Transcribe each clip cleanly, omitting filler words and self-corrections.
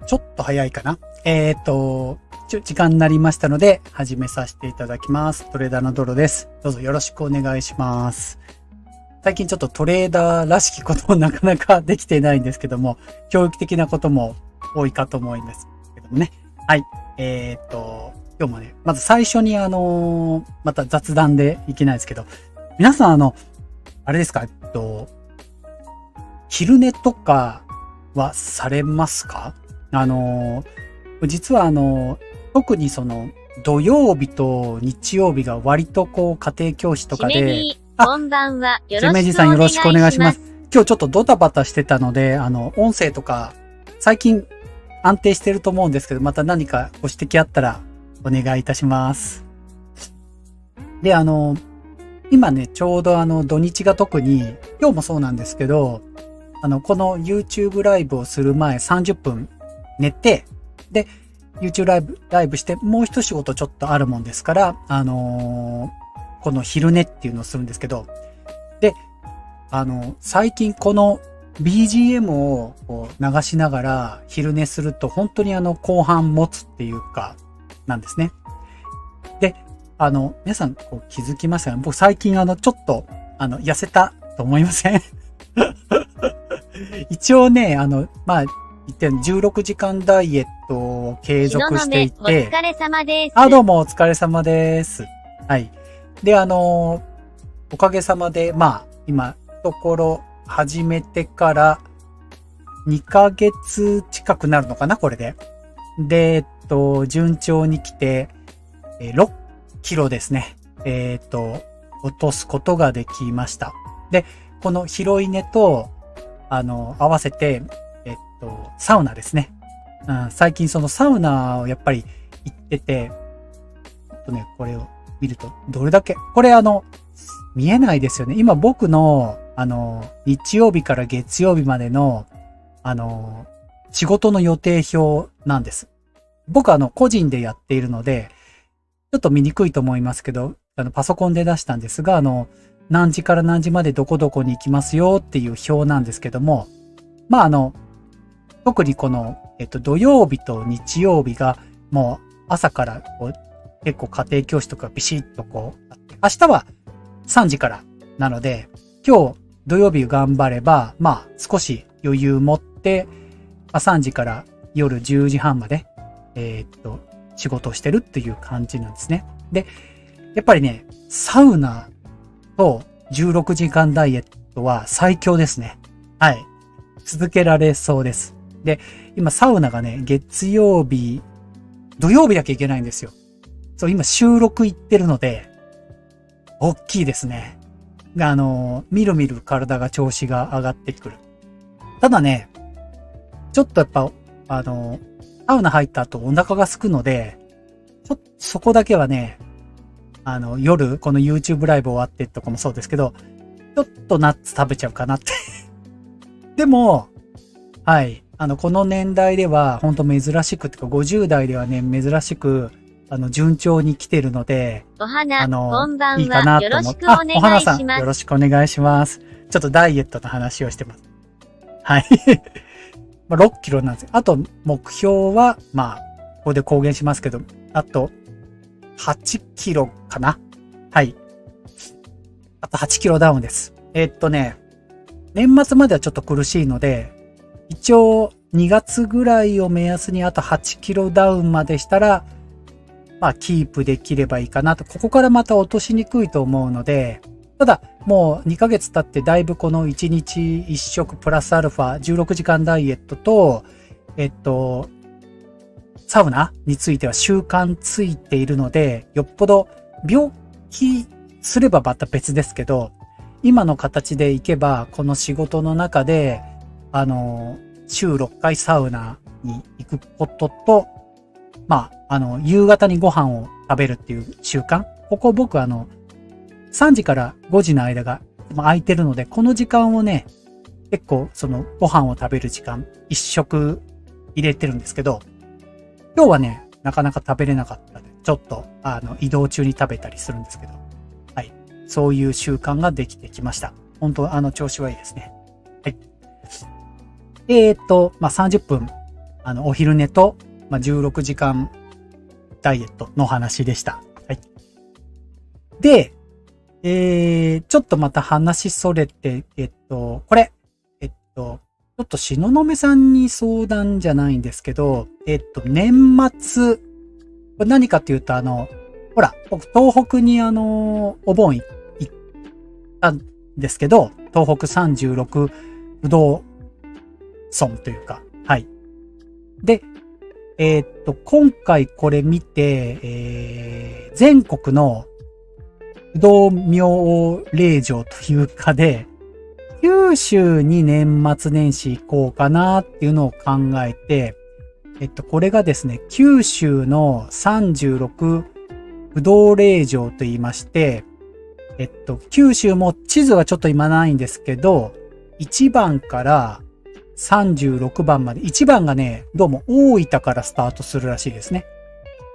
ちょっと早いかな。時間になりましたので、始めさせていただきます。トレーダーのドロです。どうぞよろしくお願いします。最近ちょっとトレーダーらしきことをなかなかできていないんですけども、教育的なことも多いかと思いますけどもね。はい。今日もね、まず最初にまた雑談でいけないですけど、皆さんあれですか、昼寝とかはされますか？実は特に土曜日と日曜日が割とこう家庭教師とかで、こんばんは。ジェメジさんよろしくお願いします。今日ちょっとドタバタしてたので、音声とか最近安定してると思うんですけど、また何かご指摘あったらお願いいたします。で、今ね、ちょうど土日が特に、今日もそうなんですけど、この YouTube ライブをする前30分寝て、で、YouTube ライブして、もう一仕事ちょっとあるもんですから、この昼寝っていうのをするんですけど、で、最近この BGM をこう流しながら昼寝すると本当に後半持つっていうか、なんですね。で、皆さんこう気づきましたか？僕最近ちょっと、痩せたと思いません？一応ね、まあ、言って16時間ダイエットを継続していて、お疲れ様です。どうもお疲れ様です。はい。で、おかげさまで、まあ、今、ところ、始めてから2ヶ月近くなるのかな、これで。で、順調に来て、6キロですね。落とすことができました。で、この広い寝と、合わせて、サウナですね。最近そのサウナをやっぱり行ってて、これを見ると、どれだけ、これ見えないですよね。今僕の、日曜日から月曜日までの、仕事の予定表なんです。僕個人でやっているので、ちょっと見にくいと思いますけど、パソコンで出したんですが、何時から何時までどこどこに行きますよっていう表なんですけども、まあ特にこの、土曜日と日曜日がもう朝からこう結構家庭教師とかビシッとこうあって、明日は3時からなので、今日土曜日頑張れば、まあ少し余裕持って、3時から夜10時半まで、仕事をしてるっていう感じなんですね。で、やっぱりね、サウナと16時間ダイエットは最強ですね。はい。続けられそうです。で、今サウナがね、月曜日、土曜日だけ行けないんですよ。そう、今収録行ってるので、大きいですね。みるみる体が調子が上がってくる。ただね、ちょっとやっぱ、サウナ入った後お腹が空くので、そこだけはね、夜、この YouTube ライブ終わってとかもそうですけど、ちょっとナッツ食べちゃうかなって。でも、はい。この年代では、本当珍しくってか、50代ではね、珍しく、順調に来てるので、お花、こんばんは。いいかなと思って。お花さん、よろしくお願いします。ちょっとダイエットの話をしてます。はい。まあ、6キロなんですよ。あと、目標は、まあ、ここで公言しますけど、あと、8キロかな？はい。あと8キロダウンです。年末まではちょっと苦しいので、一応2月ぐらいを目安にあと8キロダウンまでしたら、まあキープできればいいかなと。ここからまた落としにくいと思うので、ただもう2ヶ月経ってだいぶこの1日1食プラスアルファ16時間ダイエットと、サウナについては習慣ついているので、よっぽど病気すればまた別ですけど、今の形でいけば、この仕事の中で、週6回サウナに行くことと、まあ、夕方にご飯を食べるっていう習慣。ここ僕3時から5時の間が空いてるので、この時間をね、結構ご飯を食べる時間、一食入れてるんですけど、今日はね、なかなか食べれなかったので、ちょっと、移動中に食べたりするんですけど、はい。そういう習慣ができてきました。本当調子はいいですね。はい。まあ、30分お昼寝と、16時間ダイエットの話でした。はい。で、ちょっとまた話それて、これ、ちょっと東雲さんに相談じゃないんですけど、年末、これ何かっていうと、ほら、僕、東北にお盆行ったんですけど、東北36ぶどう村というか、はい。で、今回これ見て、全国の不動明霊場というかで、九州に年末年始行こうかなっていうのを考えて、これがですね、九州の36不動霊場と言いまして、九州も地図はちょっと今ないんですけど、1番から36番まで、1番がね、どうも大分からスタートするらしいですね。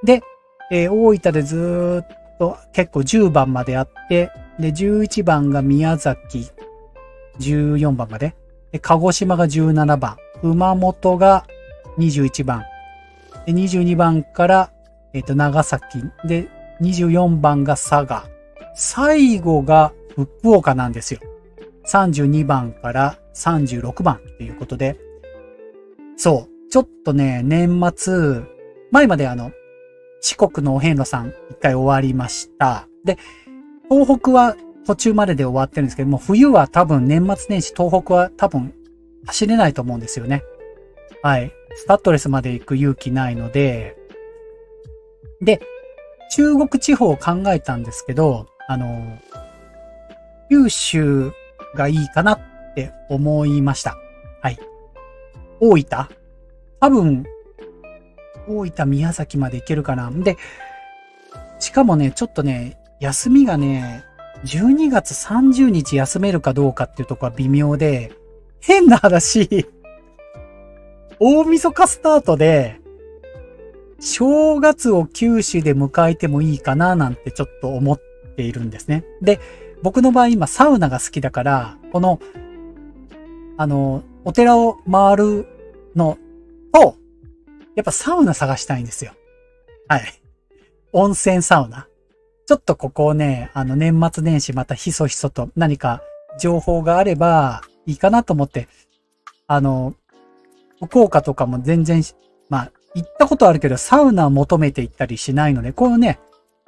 で、大分でずーっと結構10番まであって、で、11番が宮崎、14番まで、で、鹿児島が17番、熊本が21番、で、22番から、長崎、で、24番が佐賀、最後が福岡なんですよ。32番から36番ということで、そう、ちょっとね、年末、前まで四国のお遍路さん一回終わりました。で、東北は途中までで終わってるんですけども、冬は多分年末年始東北は多分走れないと思うんですよね。はい。スタッドレスまで行く勇気ないので、で、中国地方を考えたんですけど、九州がいいかなって思いました。はい。大分多分、大分宮崎まで行けるかな。で、しかもね、ちょっとね、休みがね、12月30日休めるかどうかっていうところは微妙で、変な話、大晦日スタートで、正月を九州で迎えてもいいかななんてちょっと思っているんですね。で、僕の場合今サウナが好きだから、この、お寺を回るのと、やっぱサウナ探したいんですよ。はい。温泉サウナ。ちょっとここをね、年末年始またひそひそと何か情報があればいいかなと思って、福岡とかも全然、行ったことあるけど、サウナを求めて行ったりしないので、このね、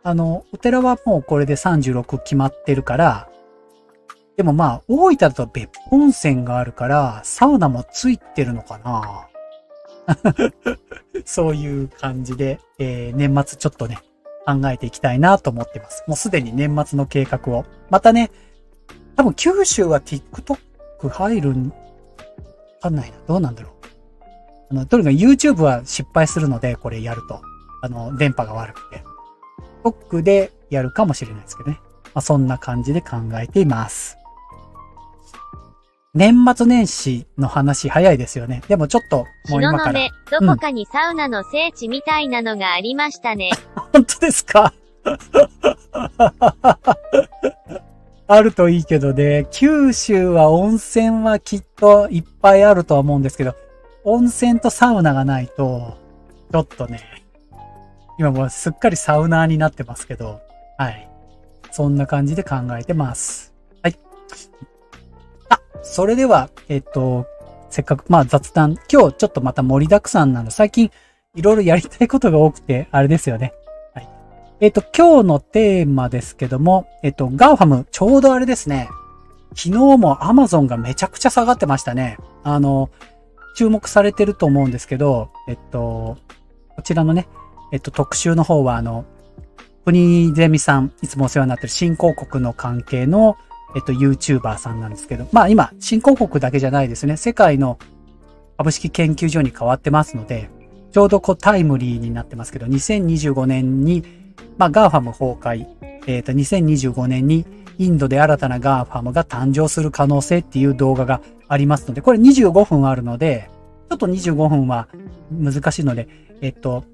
お寺はもうこれで36決まってるから、でも大分だと別府温泉があるから、サウナもついてるのかなそういう感じで、年末ちょっとね、考えていきたいなと思ってます。もうすでに年末の計画を。またね、多分九州は TikTok 入るん、わかんないな。どうなんだろう。とにかく YouTube は失敗するので、これやると。電波が悪くて。TikTok でやるかもしれないですけどね。そんな感じで考えています。年末年始の話早いですよね。でもちょっともう今から。どこかにサウナの聖地みたいなのがありましたね。本当ですかあるといいけどね。九州は温泉はきっといっぱいあるとは思うんですけど、温泉とサウナがないと、ちょっとね、今もうすっかりサウナーになってますけど、はい。そんな感じで考えてます。はい。それでは、せっかく、雑談、今日ちょっとまた盛りだくさんなの。最近、いろいろやりたいことが多くて、あれですよね。はい。今日のテーマですけども、ガーファム、ちょうどあれですね。昨日も Amazon がめちゃくちゃ下がってましたね。注目されてると思うんですけど、こちらのね、特集の方は、国ゼミさん、いつもお世話になってる新興国の関係の、YouTuber さんなんですけど、今、新興国だけじゃないですね。世界の株式研究所に変わってますので、ちょうどタイムリーになってますけど、2025年に、ガーファム崩壊、2025年にインドで新たなガーファムが誕生する可能性っていう動画がありますので、これ25分あるので、ちょっと25分は難しいので、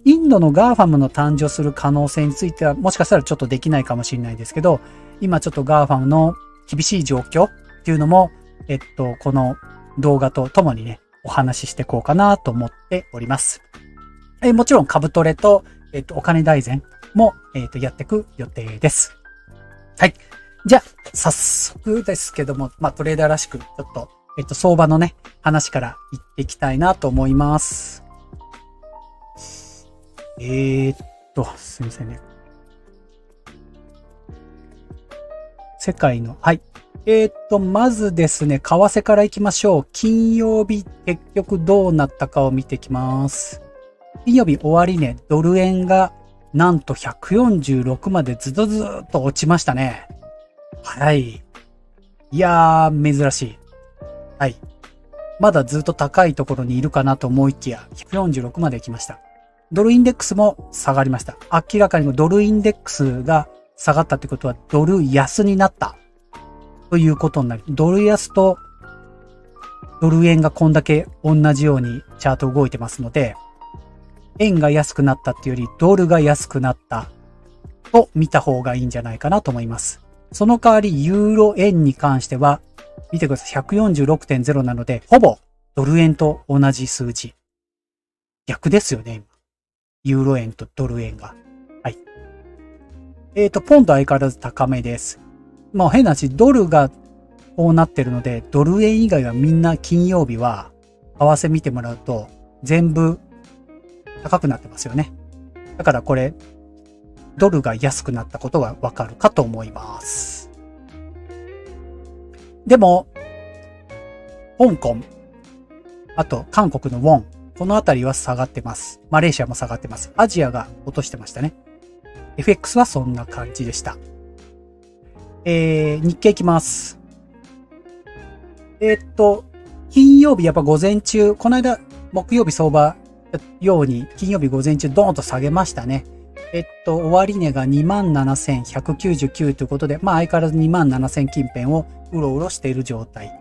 インドのガーファムの誕生する可能性については、もしかしたらちょっとできないかもしれないですけど、今ちょっとガーファムの厳しい状況っていうのも、この動画とともにね、お話ししていこうかなと思っております。もちろん株トレと、お金大全も、やっていく予定です。はい。じゃあ、早速ですけども、トレーダーらしく、ちょっと、相場のね、話から言っていきたいなと思います。すいませんね。世界の、はい。まずですね、為替から行きましょう。金曜日、結局どうなったかを見ていきます。金曜日終値、ドル円が、なんと146までずっと落ちましたね。はい。いやー、珍しい。はい。まだずっと高いところにいるかなと思いきや、146まで来ました。ドルインデックスも下がりました。明らかにドルインデックスが下がったってことは、ドル安になった。ということになり、ドル安とドル円がこんだけ同じようにチャート動いてますので、円が安くなったっていうよりドルが安くなったと見た方がいいんじゃないかなと思います。その代わりユーロ円に関しては、見てください。146.0 なので、ほぼドル円と同じ数字。逆ですよね、今。ユーロ円とドル円が。はい。ポンド相変わらず高めです。まあ変な話、ドルがこうなってるので、ドル円以外はみんな金曜日は、為替見てもらうと、全部高くなってますよね。だからこれ、ドルが安くなったことがわかるかと思います。でも、香港、あと韓国のウォン、このあたりは下がってます。マレーシアも下がってます。アジアが落としてましたね。FX はそんな感じでした。日経いきます。金曜日やっぱ午前中、この間木曜日相場ように金曜日午前中ドーンと下げましたね。終値が 27,199 ということで、まあ相変わらず 27,000 近辺をうろうろしている状態。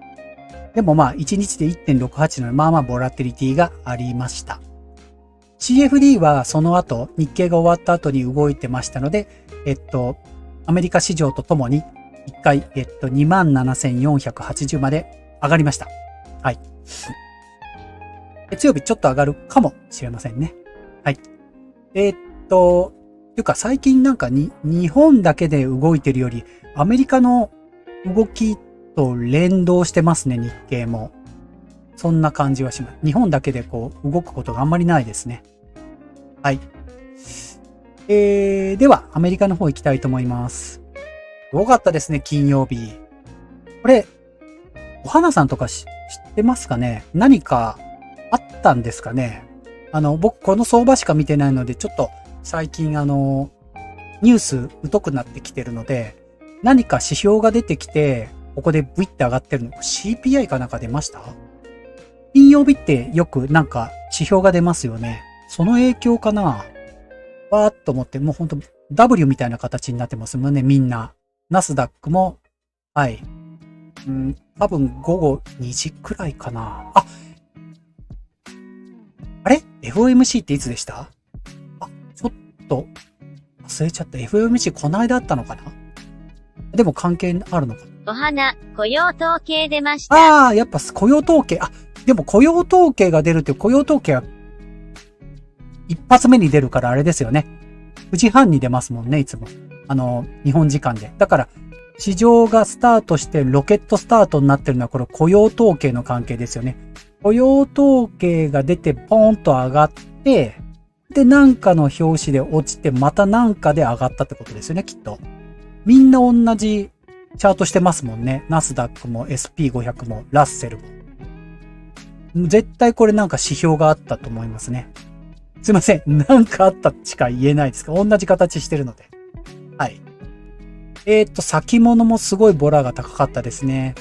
でもまあ1日で 1.68 のまあまあボラティリティがありました。CFD はその後、日経が終わった後に動いてましたので、アメリカ市場とともに一回、27,480 まで上がりました。はい。月曜日ちょっと上がるかもしれませんね。はい。というか最近なんか日本だけで動いてるより、アメリカの動きと連動してますね、日経も。そんな感じはします。日本だけでこう動くことがあんまりないですね。はい。では、アメリカの方行きたいと思います。すごかったですね、金曜日。これ、お花さんとか知ってますかね？何かあったんですかね？僕この相場しか見てないので、ちょっと最近ニュース疎くなってきてるので、何か指標が出てきて、ここでブイって上がってるの。CPI かなんか出ました？金曜日ってよくなんか指標が出ますよね。その影響かな？わーっと思って、もうほんと W みたいな形になってますもんね、みんな。ナスダックも、はい。多分午後2時くらいかな。あれ ?FOMC っていつでした？ちょっと忘れちゃった。FOMC この間あったのかな？でも関係あるのかな？お花、雇用統計出ました。やっぱ雇用統計。でも雇用統計が出るって雇用統計は一発目に出るからあれですよね。9時半に出ますもんね、いつも。日本時間で。だから、市場がスタートしてロケットスタートになってるのはこれ雇用統計の関係ですよね。雇用統計が出てポーンと上がって、で、なんかの表紙で落ちて、またなんかで上がったってことですよね、きっと。みんな同じチャートしてますもんね。ナスダックも SP500 もラッセルも。絶対これなんか指標があったと思いますね。すいません。なんかあったしか言えないですか？同じ形してるので。はい。先物もすごいボラが高かったですね。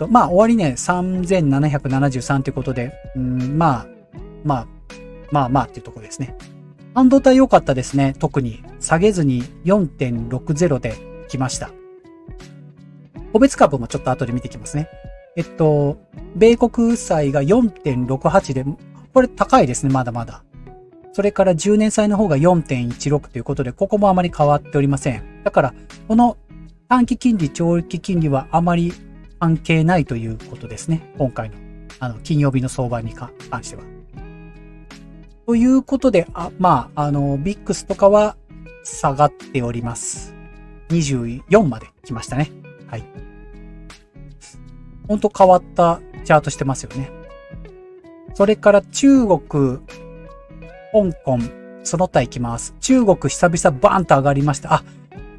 まあ、終値3773ということで、まあっていうところですね。半導体良かったですね。特に下げずに 4.60 で来ました。個別株もちょっと後で見てきますね。米国債が 4.68 で、これ高いですね、まだまだ。それから10年債の方が 4.16 ということで、ここもあまり変わっておりません。だから、この短期金利、長期金利はあまり関係ないということですね。今回の金曜日の相場に関しては。ということで、まあ、ビックスとかは下がっております。24まで来ましたね。はい。ほんと変わったチャートしてますよね。それから中国、香港、その他行きます。中国久々バーンと上がりました。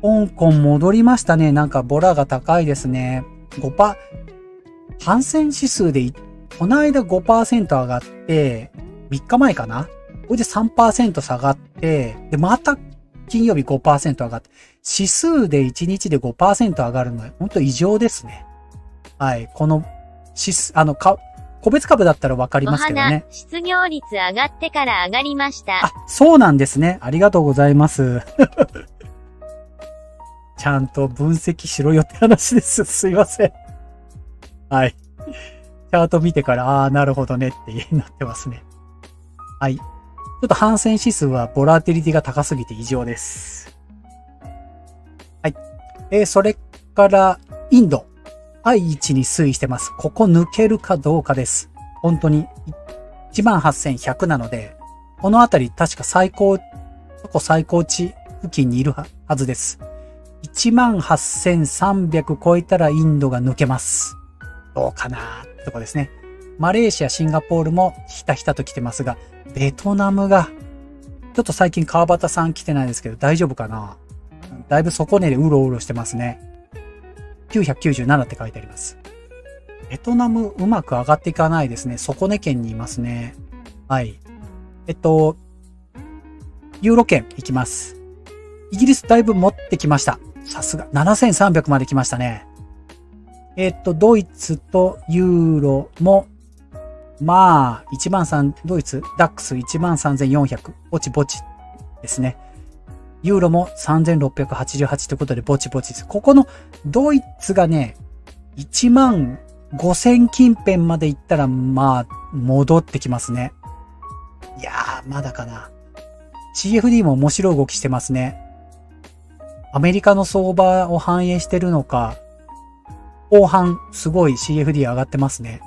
香港戻りましたね。なんかボラが高いですね。反戦指数で、この間 5% 上がって、3日前かな？これで 3% 下がって、で、また金曜日 5% 上がって、指数で1日で 5% 上がるのは本当異常ですね。はい。この、個別株だったらわかりますけどね。失業率上がってから上がりました。そうなんですね。ありがとうございます。ちゃんと分析しろよって話です。すいません。はい。チャート見てから、なるほどねってなってますね。はい。ちょっと反戦指数はボラティリティが高すぎて異常です。はい。それから、インド。い位置に推移してます。ここ抜けるかどうかです。本当に。18,100 なので、このあたり確か最高値付近にいるはずです。18,300 超えたらインドが抜けます。どうかなーってとこですね。マレーシア、シンガポールもひたひたと来てますが、ベトナムが、ちょっと最近川端さん来てないですけど大丈夫かな？だいぶ底値でうろうろしてますね。997って書いてあります。ベトナムうまく上がっていかないですね。底値圏にいますね。はい。ユーロ圏行きます。イギリスだいぶ持ってきました。さすが。7300まで来ましたね。ドイツとユーロも、まあ、ドイツ、ダックス 13,400。ぼちぼちですね。ユーロも3,688ということでぼちぼちです。ここのドイツがね、15,000近辺まで行ったら、まあ、戻ってきますね。いやー、まだかな。CFD も面白い動きしてますね。アメリカの相場を反映してるのか、後半すごい CFD 上がってますね。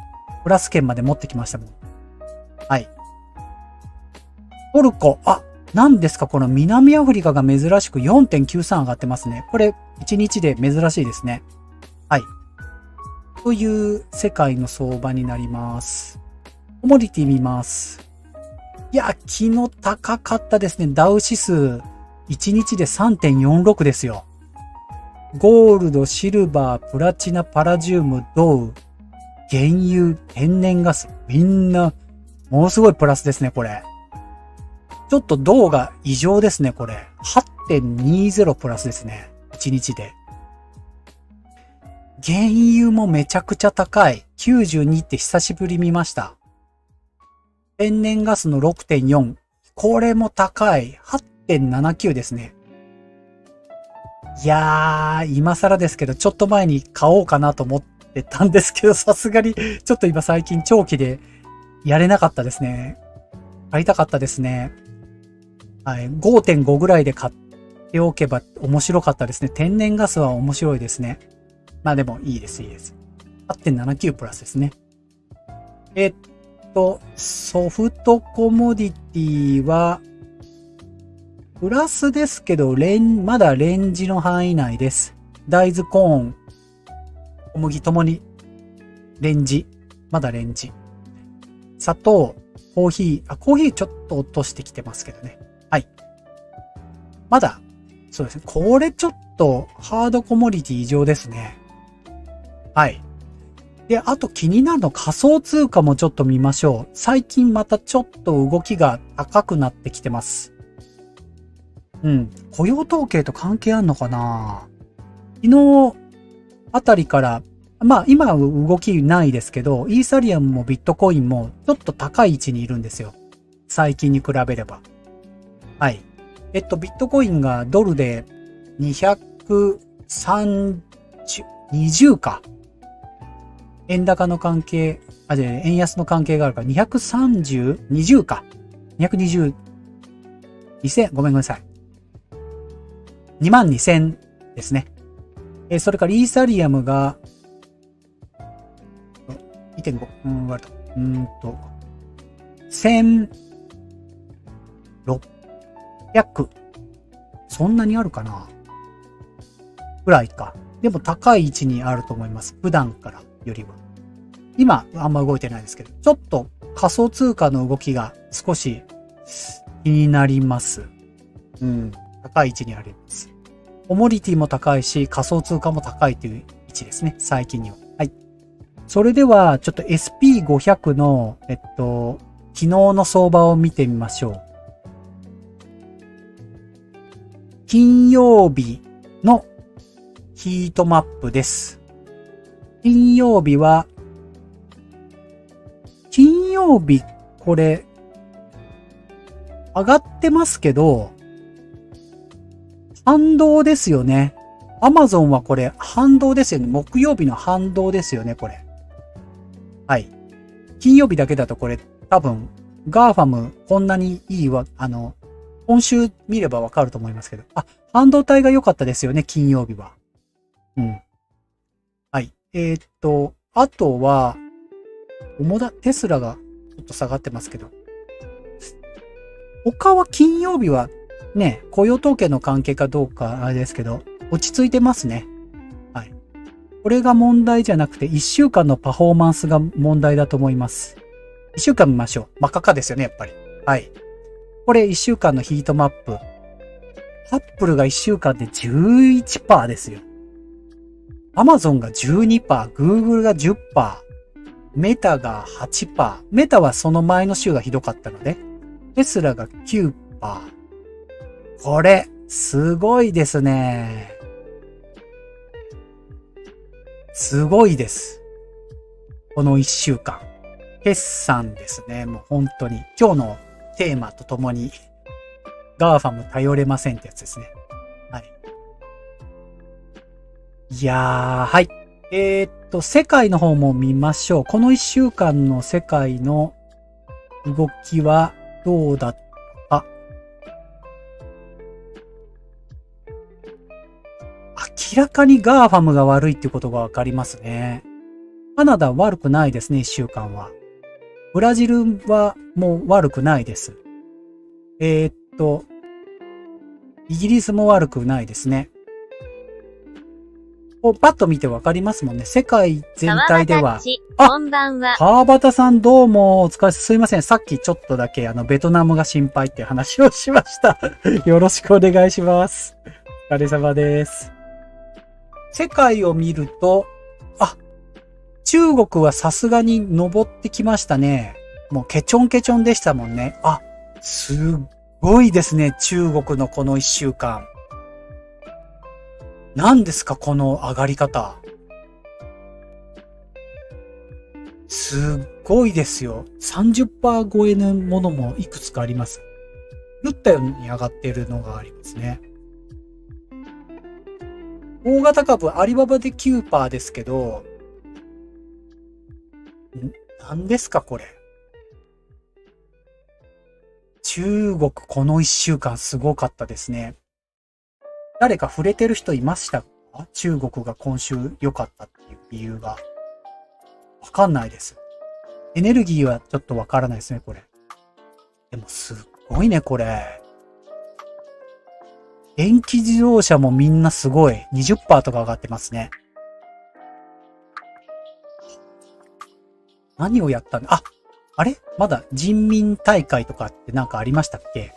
プラス圏まで持ってきましたもん。はい。トルコ、何ですかこの南アフリカが珍しく 4.93 上がってますね。これ1日で珍しいですね。はい。という世界の相場になります。コモディティ見ます。いや、昨日高かったですね。ダウ指数1日で 3.46 ですよ。ゴールド、シルバー、プラチナ、パラジウム、銅、原油、天然ガス、みんな、ものすごいプラスですね、これ。ちょっと銅が異常ですね、これ。8.20 プラスですね。1日で。原油もめちゃくちゃ高い。92って久しぶり見ました。天然ガスの 6.4。これも高い。8.79 ですね。いやー、今更ですけど、ちょっと前に買おうかなと思ってたんですけど、さすがに、ちょっと今最近長期でやれなかったですね。買いたかったですね。はい。5.5 ぐらいで買っておけば面白かったですね。天然ガスは面白いですね。まあでもいいです、いいです。8.79 プラスですね。ソフトコモディティは、プラスですけど、まだレンジの範囲内です。大豆、コーン、小麦ともに、レンジ。まだレンジ。砂糖、コーヒーちょっと落としてきてますけどね。はい。まだ、そうですね。これちょっと、ハードコモディティ異常ですね。はい。で、あと気になるの仮想通貨もちょっと見ましょう。最近またちょっと動きが高くなってきてます。雇用統計と関係あんのかな？昨日あたりから、まあ今は動きないですけど、イーサリアムもビットコインもちょっと高い位置にいるんですよ。最近に比べれば。はい。ビットコインがドルで20か。円高の関係、円安の関係があるから20か。220、2000、ごめんなさい。22,000ですね。それからイーサリアムが、2.5、割ると。1600。そんなにあるかなぐらいか。でも高い位置にあると思います。普段からよりは。今、あんま動いてないですけど、ちょっと仮想通貨の動きが少し気になります。高い位置にあります。コモディティも高いし、仮想通貨も高いという位置ですね。最近には。はい。それでは、ちょっと SP500 の、昨日の相場を見てみましょう。金曜日のヒートマップです。金曜日、これ、上がってますけど、反動ですよね。アマゾンはこれ、反動ですよね。木曜日の反動ですよね、これ。はい。金曜日だけだとこれ、多分、ガーファム、こんなにいいわ、今週見ればわかると思いますけど。半導体が良かったですよね、金曜日は。はい。あとは、テスラがちょっと下がってますけど。他は金曜日はね、雇用統計の関係かどうかあれですけど、落ち着いてますね。はい。これが問題じゃなくて、1週間のパフォーマンスが問題だと思います。1週間見ましょう。真っ赤かですよね、やっぱり。はい。これ1週間のヒートマップ。アップルが1週間で 11% ですよ。アマゾンが 12%、Google が 10%、メタが 8%。メタはその前の週がひどかったので、テスラが 9%。これ、すごいですね。すごいです。この1週間。決算ですね。もう本当に。今日のテーマとともに、ガーファム頼れませんってやつですね。はい。いやー、はい。世界の方も見ましょう。この1週間の世界の動きはどうだったか。明らかにガーファムが悪いってことがわかりますね。カナダ悪くないですね、1週間は。ブラジルはもう悪くないです。イギリスも悪くないですね。パッと見てわかりますもんね。世界全体では。こんばんは。川端さんどうもお疲れ様です。すいません。さっきちょっとだけベトナムが心配っていう話をしました。よろしくお願いします。お疲れ様です。世界を見ると、中国はさすがに登ってきましたね。もうケチョンケチョンでしたもんね。すっごいですね。中国のこの1週間。何ですかこの上がり方。すっごいですよ。30% 超えのものもいくつかあります。打ったように上がっているのがありますね。大型株アリババで 9% ですけど、何ですかこれ。中国この1週間すごかったですね。誰か触れてる人いましたか？中国が今週良かったっていう理由が。わかんないです。エネルギーはちょっとわからないですね、これ。でもすっごいね、これ。電気自動車もみんなすごい。20% とか上がってますね。何をやったんだ？あれまだ人民大会とかってなんかありましたっけ？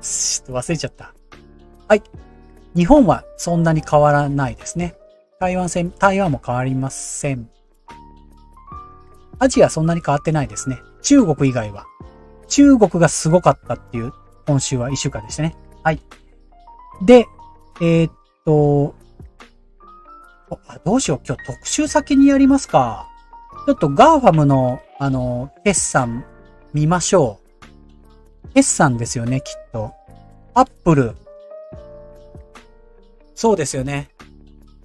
ちょっと忘れちゃった。はい。日本はそんなに変わらないですね。台湾も変わりません。アジアそんなに変わってないですね。中国以外は。中国がすごかったっていう今週は1週間でしたね。はい。で、どうしよう。今日特集先にやりますか。ちょっとガーファムの、決算見ましょう。決算ですよね、きっと。アップル。そうですよね。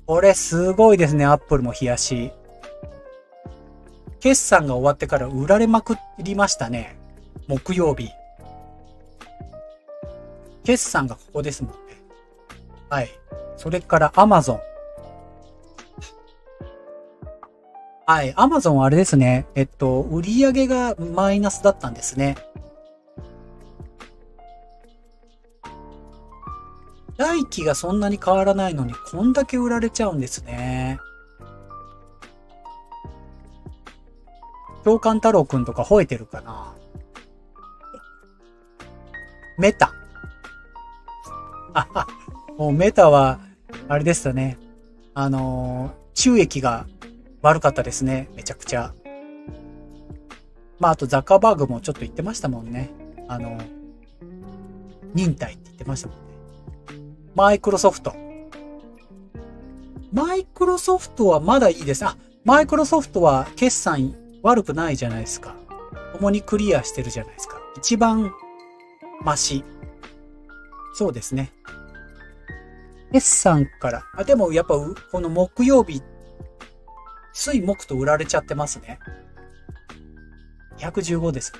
これすごいですね、アップルも冷やし。決算が終わってから売られまくりましたね。木曜日。決算がここですもんね。はい。それからアマゾン。はい。アマゾンはあれですね。売り上げがマイナスだったんですね。来期がそんなに変わらないのに、こんだけ売られちゃうんですね。長官太郎くんとか吠えてるかな。メタ。もうメタは、あれでしたね。収益が悪かったですね。めちゃくちゃ。まあ、あとザッカーバーグもちょっと言ってましたもんね。忍耐って言ってましたもんね。マイクロソフト。マイクロソフトはまだいいです。マイクロソフトは決算悪くないじゃないですか。共にクリアしてるじゃないですか。一番マシ。そうですね。決算から。でもやっぱこの木曜日、水木と売られちゃってますね。115です。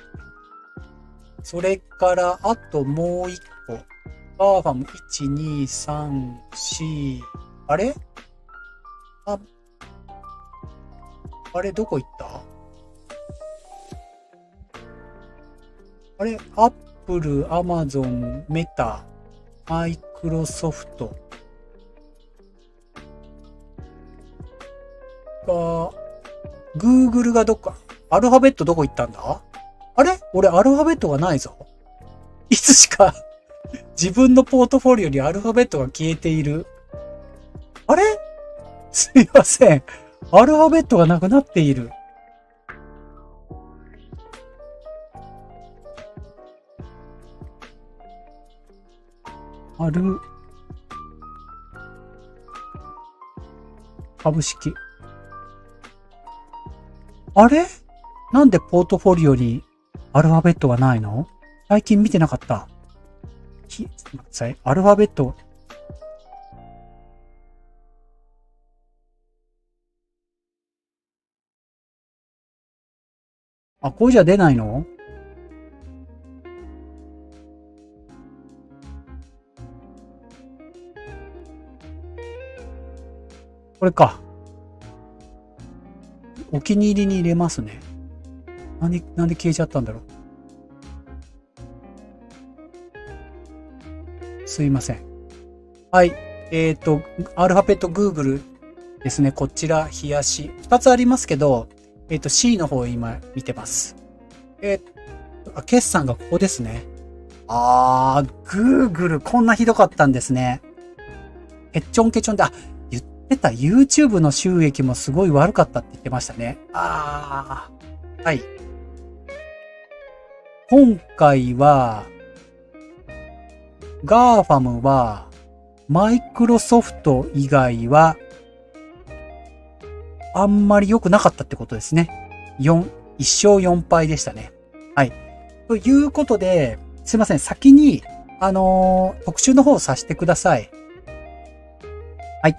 それから、あともう一個。ガーファム1、2、3、4、あれあれどこ行った？あれアップル、アマゾン、メタ、マイクロソフト。グーグルがどっか、アルファベットどこ行ったんだ？あれ俺アルファベットがないぞ。いつしか自分のポートフォリオにアルファベットが消えている。あれ？すいません。アルファベットがなくなっている。株式。あれ？なんでポートフォリオにアルファベットがないの？最近見てなかった。アルファベット。これじゃ出ないの？これか。お気に入りに入れますね。なんで消えちゃったんだろう。すいません。はい。アルファベット Google ですね。こちら、冷やし。2つありますけど、C の方を今見てます。決算がここですね。Google こんなひどかったんですね。ケチョンケチョンで、言ってた YouTube の収益もすごい悪かったって言ってましたね。はい。今回は、GAFAM は、マイクロソフト以外は、あんまり良くなかったってことですね。1勝4敗でしたね。はい。ということで、すいません。先に、特集の方をさせてください。はい。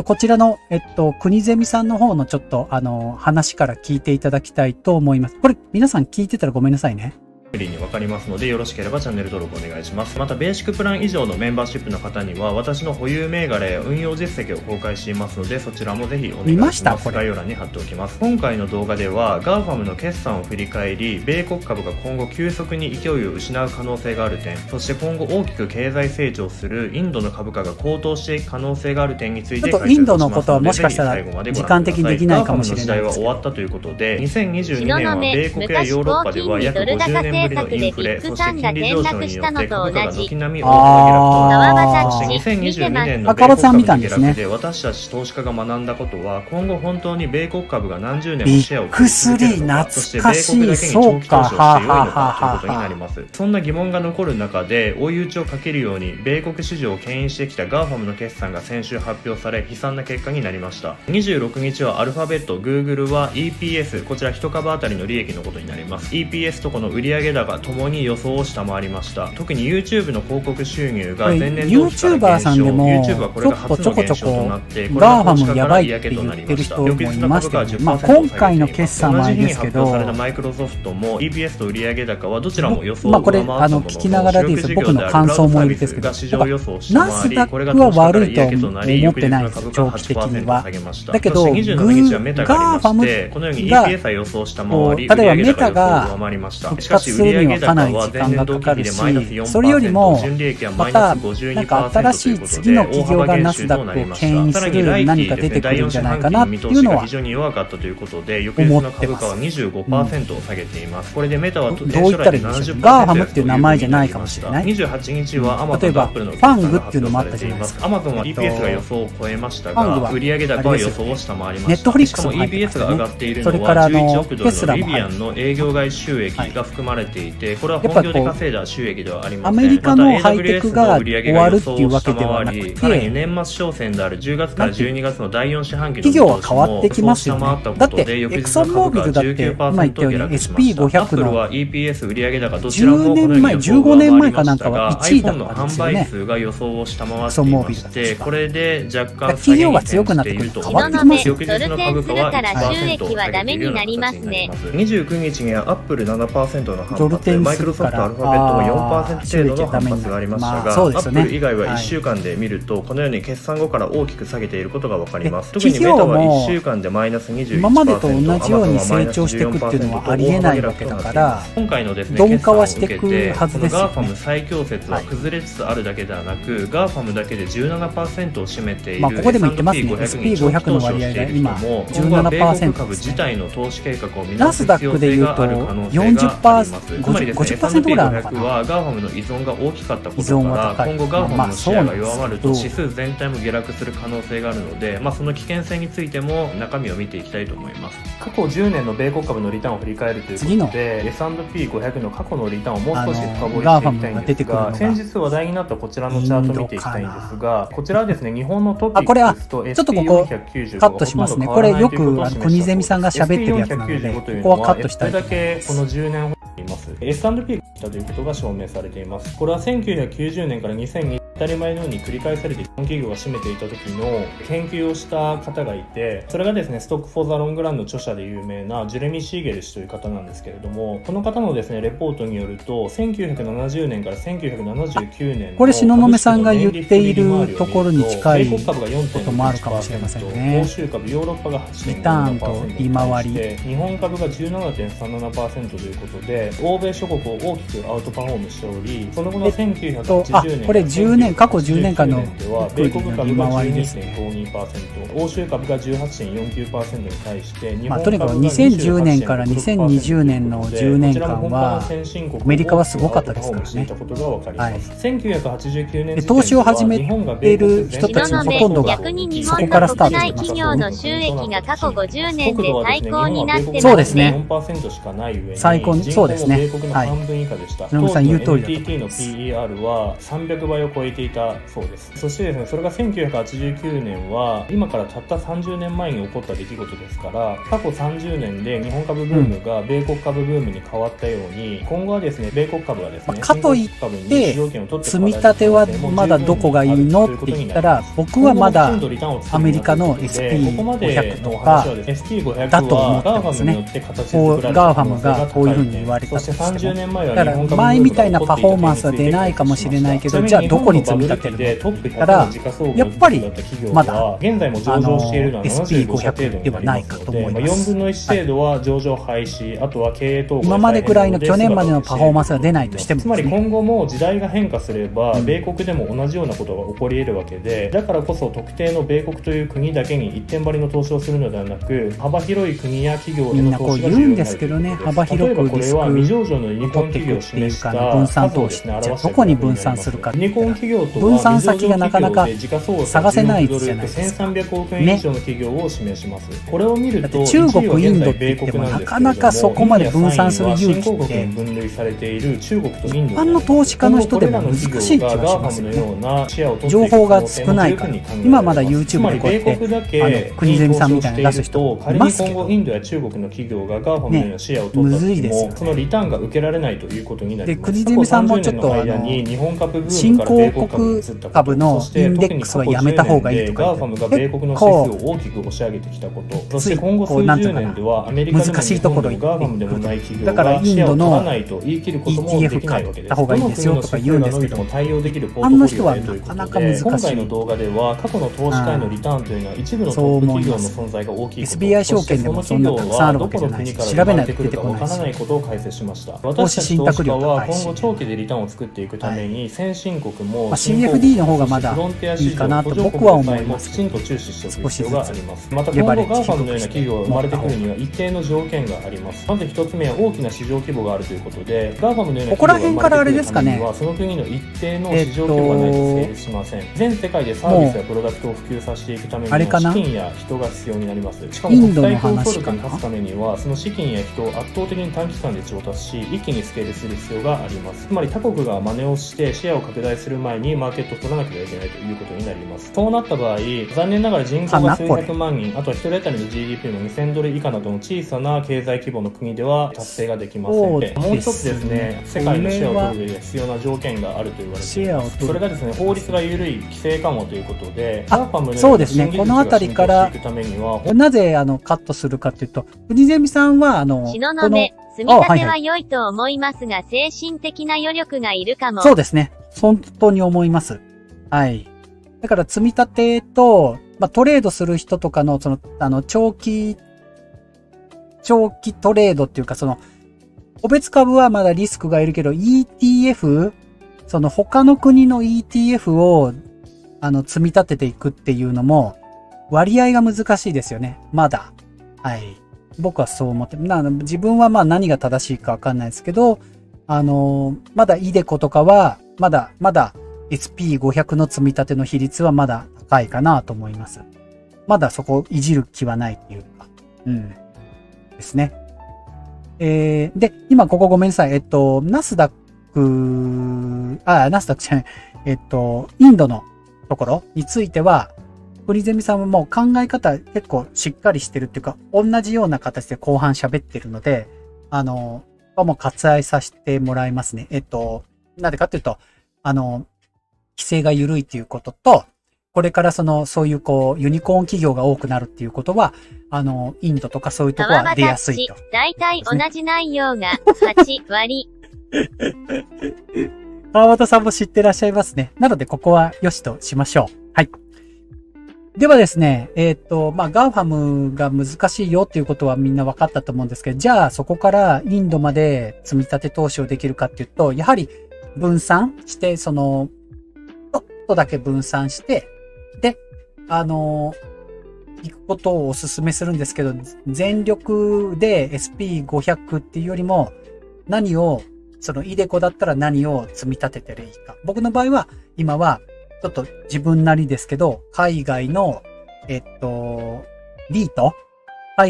こちらの、国ゼミさんの方のちょっと、話から聞いていただきたいと思います。これ、皆さん聞いてたらごめんなさいね。に分かりますので、よろしければチャンネル登録お願いします。またベーシックプラン以上のメンバーシップの方には私の保有銘柄や運用実績を公開していますので、そちらもぜひお願いします。概要欄に貼っておきます。今回の動画では GAFAM の決算を振り返り、米国株が今後急速に勢いを失う可能性がある点、そして今後大きく経済成長するインドの株価が高騰していく可能性がある点について解説しますので、インドのことはもしかしたら時間的にできないかもしれないですけど、GAFAM の時代は終わったということで、2022年は米国やヨーロッパでは約50年ぶりのインフレ、そして金利上昇によって株価が軒並み大幅下落となり、そして2022年の米国株の下落で私たち投資家が学んだことは、今後本当に米国株が何十年もシェアを取り続けるのか、そして米国だけに長期投資をして良いのかということになります。そんな疑問が残る中で追い打ちをかけるように米国市場を牽引してきた GAFAM の決算が先週発表され、悲惨な結果になりました。26日はアルファベット Google は EPS、 こちら1株当たりの利益のことになります。 EPS とこの売上上高ともに予想を下回りました。特に YouTube の広告収入がこれ前年同期から減 YouTuber さん少。でも YouTube はこれが初の減少となって、これガーが投資家ファムやばいってから嫌気と言ってるなりました。人もいましたよね。まあ翌日の株価は10%今回の決算はあれですけど、同じ日に発表されたマイクロソフトも EPS と売上高はどちらも予想をまあこれ上回ったものの、聞きながらでいいですよ。僕の感想もいいですけど、が市場予想を下ナス回り、ダックこれがは悪いとは投資家から嫌気となり、思ってないんですよ、長期的には。下げました。だけど、そして27日はメタがありまガーファムして、このようにが EPS は予想下回り、例えばメタが売上高予想を上回りました。復しかし売活するに上高はかなりは前時間が年同期比でかかるし、マイナス 4%、それよりも純利益はマまイナスた52%なんか新しい次の企業がナスダックを牽引する何か出てくるんじゃないかなっていうのは非常に弱かったということで、翌日の株価は 25% を下げています。これでメタはどう言ったらいいんでしょう。ガーファムっていう名前じゃないかもしれない。 28日は Amazon 例えばと Apple のファングっていうのもあったじゃないですか。 Amazon は EPS が予想を超えましたファングはが、売上高は予想を下回りまネッした。トフリックスもしかも入ってます EPS よね。が上がっているそれのはから11億ドルのテスラもリビアンの営業外収益が含まれていて、これは本業で稼いだ収益ではありません。アメリカのハイテクが終わるっていうわけではなくて、さらに年末商戦である10月から12月の第4四半期の企業は変わってきますよね。だってで、エクソンモービルだって今言ったように SP500 のは EPS 売上高どちらも10年前15年前かなんかは1位だったんですよね。販売数が予想を下回っていまして、これで若干企業が強くなってくると変わってきますよ。翌日の株価は1%はダメになりますね。29日にはアップル 7% の反発、ドル点マイクロソフト、アルファベットも 4% 程度の反発がありましたが、アップル以外は1週間で見ると、このように決算後から大きく下げていることが分かります。特にメタは1週間でマイナス 21%、今までと同じように成長していくっていうのはありえないわけだから、今回のですね、鈍化はしていくはずですよね。ガーファム最強説は崩れつつあるだけではなく、ガーファムだけで 17% を占めている、ここでも言ってますね。SP500 の割合が今 17% 株自体の投資計画を見ナ直すスダックで必要性言うとがある可能性があります。 40%、つまりですね、 50% ぐらいあるのか S&P500 な。はガーファムの依存が大きかったこと依存から、は高い今後ガーファムのシェアが弱まるとまあそうなんですけど指数全体も下落する可能性があるので、その危険性についても中身を見ていきたいと思います。過去10年の米国株のリターンを振り返るということで、 S&P500 の過去のリターンをもう少し深掘りしていきたいんですが、先日話題になったこちらのチャートを見ていきたいんですが、こちらはですね、日本のトピックスと SP495 ちょっとここカットしますね。これよく国ゼミさんが喋ってるやつなので、ここはカットしたいと思います。これだけこの10年ほどいます。S&P が来たということが証明されています。これは1990年から2002当たり前のように繰り返されて日本企業が占めていた時の研究をした方がいて、それがですね、ストック・フォー・ザ・ロング・ランの著者で有名なジェレミー・シーゲル氏という方なんですけれども、この方のですねレポートによると、1970年から1979年のこれ東雲さんが言っているところに近いこともあるかもしれませんね。欧州株、ヨーロッパが 8.57% リターンと利回り、日本株が 17.37% ということで、欧米諸国を大きくアウトパフォームしており、その後の1980年、これ10年過去10年間の米国株が 12.52%、欧州株が 18.49% に対して、日本株が とにかく2010年から2020年の10年間はアメリカはすごかったですからね。1989年で投資を始めている人たちのほとんどが逆に日そこ本のからスタート国内してます企業の収益が過去50年で最高になってますね。そうですね。 4% しかない上に、最高にそうですね。人口も米国の半分以下でした。篠山さん言う通りだと思い NTT のます。 PER は300倍を超えていたそうです。そしてですね、それが1989年は今からたった30年前に起こった出来事ですから、過去30年で日本株ブームが米国株ブームに変わったように、今後はですね、米国株がですね、かといって積み立てはまだどこがいいのって言ったら、僕はまだアメリカの SP500 とかだと思ってますね。こうガーファムがこういうふうに言われたとしても、だから前みたいなパフォーマンスは出ないかもしれないけど、じゃあどこに積み立てるのって言ったら、やっぱりまだSP500 ではないかと思います。4分の1程度は上場廃止、あとは経営統合、今までぐらいの去年までのパフォーマンスが出ないとしても、つまり今後も時代が変化すれば、米国でも同じようなことが起こり得るわけで、だからこそ特定の米国という国だけに一点張りの投資をするのではなく、幅広い国や企業への投資が重要になるということです。幅広くリスクを取っていくっていうか分散投資、じゃあどこに分散するか。ユニコーン企分散先がなかなか探せないじゃないですか。1300億円以上の企業を示します。これを見ると、中国、インドって言ってもなかなかそこまで分散する勇気って、一般の投資家の人でも難しい気がしますよね。情報が少ないから。今まだ YouTube でこうやって、国ゼミさんみたいなの出す人もいますけど、インドや中国の企業が GAFAM のようなシェアを取った時も、そのリターンが受けられないということになります。で、国ゼミさんもちょっと新興国株のインデックスはやめた方がいいとか言って、結構そして今後数十年ではアメリカでも難しいところに行ってくる。だからインドの ETF 買った方がいいですよとか言うんですけど、あの人はなかなか難しい。今回の動画では過去の投資家へのリターンというのは一部のトップ企業の存在が大きいこと、SBI 証券でもそんなたくさんあるわけじゃないし、調べないと出てこないし、ことを解説しました。投資信託量高いし、今後長期でリターンを作っていくために先進国も CFD の方がまだいいかなと僕は思います。きちんと注視しておく必要があります。また今後 GAFAM のような企業が生まれてくるには一定の条件があります。まず一つ目は大きな市場規模があるということで、 GAFAM のような企業が生まれてくるためにはその国の一定の市場規模がないと成立しません。全世界でサービスやプロダクトを普及させていくためには資金や人が必要になります。しかも国際競争力に勝つためにはその資金や人を圧倒的に短期間で調達し、一気にスケールする必要があります。つまり他国が真似をしてシェアを拡大する前にマーケットを取らなければいけないということになります。そうなった場合、残念ながら人口が数百万人、あとは1人当たりの GDP の2000ドル以下などの小さな経済規模の国では達成ができません。もう一つですね、世界のシェアを取る上で必要な条件があると言われています。それがですね、法律が緩い規制緩和ということで、そうですね、このあたりからなぜカットするかというと、国ゼミさんは東雲、積み立ては良いと思いますが、精神的な余力がいるかも。そうですね。本当に思います。はい。だから積み立てと、トレードする人とかの、長期トレードっていうか、個別株はまだリスクがいるけど、ETF、他の国の ETF を、積み立てていくっていうのも、割合が難しいですよね。まだ。はい。僕はそう思って、自分は何が正しいかわかんないですけど、まだイデコとかは、まだ SP500 の積み立ての比率はまだ高いかなと思います。まだそこをいじる気はないっていうか。ですね。で、今ここごめんなさい。ナスダックじゃない。インドのところについては、国ゼミさんはもう考え方結構しっかりしてるっていうか、同じような形で後半喋ってるので、もう割愛させてもらいますね。なんでかっていうと、規制が緩いっていうことと、これからそういうユニコーン企業が多くなるっていうことは、インドとかそういうところは出やすいと。だいたい同じ内容が8割。川端さんも知ってらっしゃいますね。なのでここは良しとしましょう。はい。ではですね、GAFAM が難しいよっていうことはみんな分かったと思うんですけど、じゃあそこからインドまで積み立て投資をできるかっていうと、やはり分散して、ちょっとだけ分散して、で、行くことをお勧めするんですけど、全力で SP500 っていうよりも、イデコだったら何を積み立ててるいいか。僕の場合は、今は、ちょっと自分なりですけど、海外の、海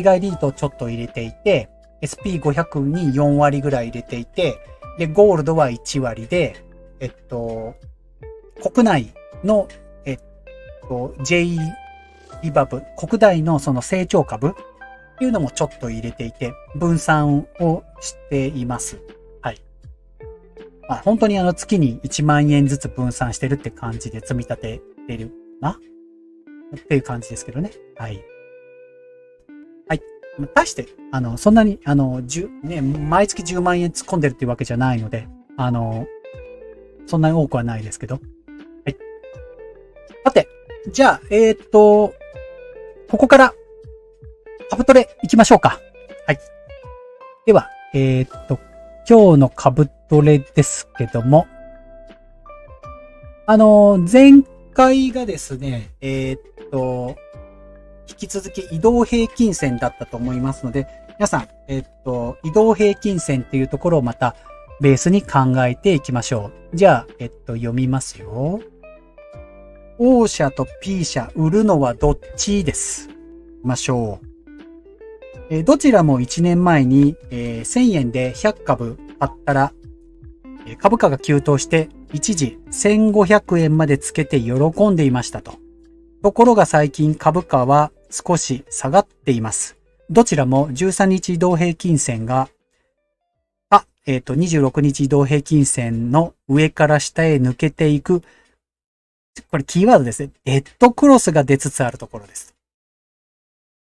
外リートをちょっと入れていて、SP500 に4割ぐらい入れていて、で、ゴールドは1割で、国内の、J リバブ、国内の成長株っていうのもちょっと入れていて、分散をしています。はい。本当に月に1万円ずつ分散してるって感じで積み立ててるなっていう感じですけどね。はい。はい。大して、そんなに、毎月10万円突っ込んでるっていうわけじゃないので、そんなに多くはないですけど。はい。さて、じゃあ、ここから、株トレ行きましょうか。はい。では、今日の株トレですけども、前回がですね、引き続き移動平均線だったと思いますので、皆さん、移動平均線っていうところをまたベースに考えていきましょう。じゃあ、読みますよ。O 社と P 社売るのはどっちです。いきましょう。どちらも1年前に、1000円で100株買ったら、株価が急騰して一時1500円までつけて喜んでいましたと。ところが最近株価は少し下がっています。どちらも13日移動平均線が、26日移動平均線の上から下へ抜けていく、これキーワードですね。デッドクロスが出つつあるところです。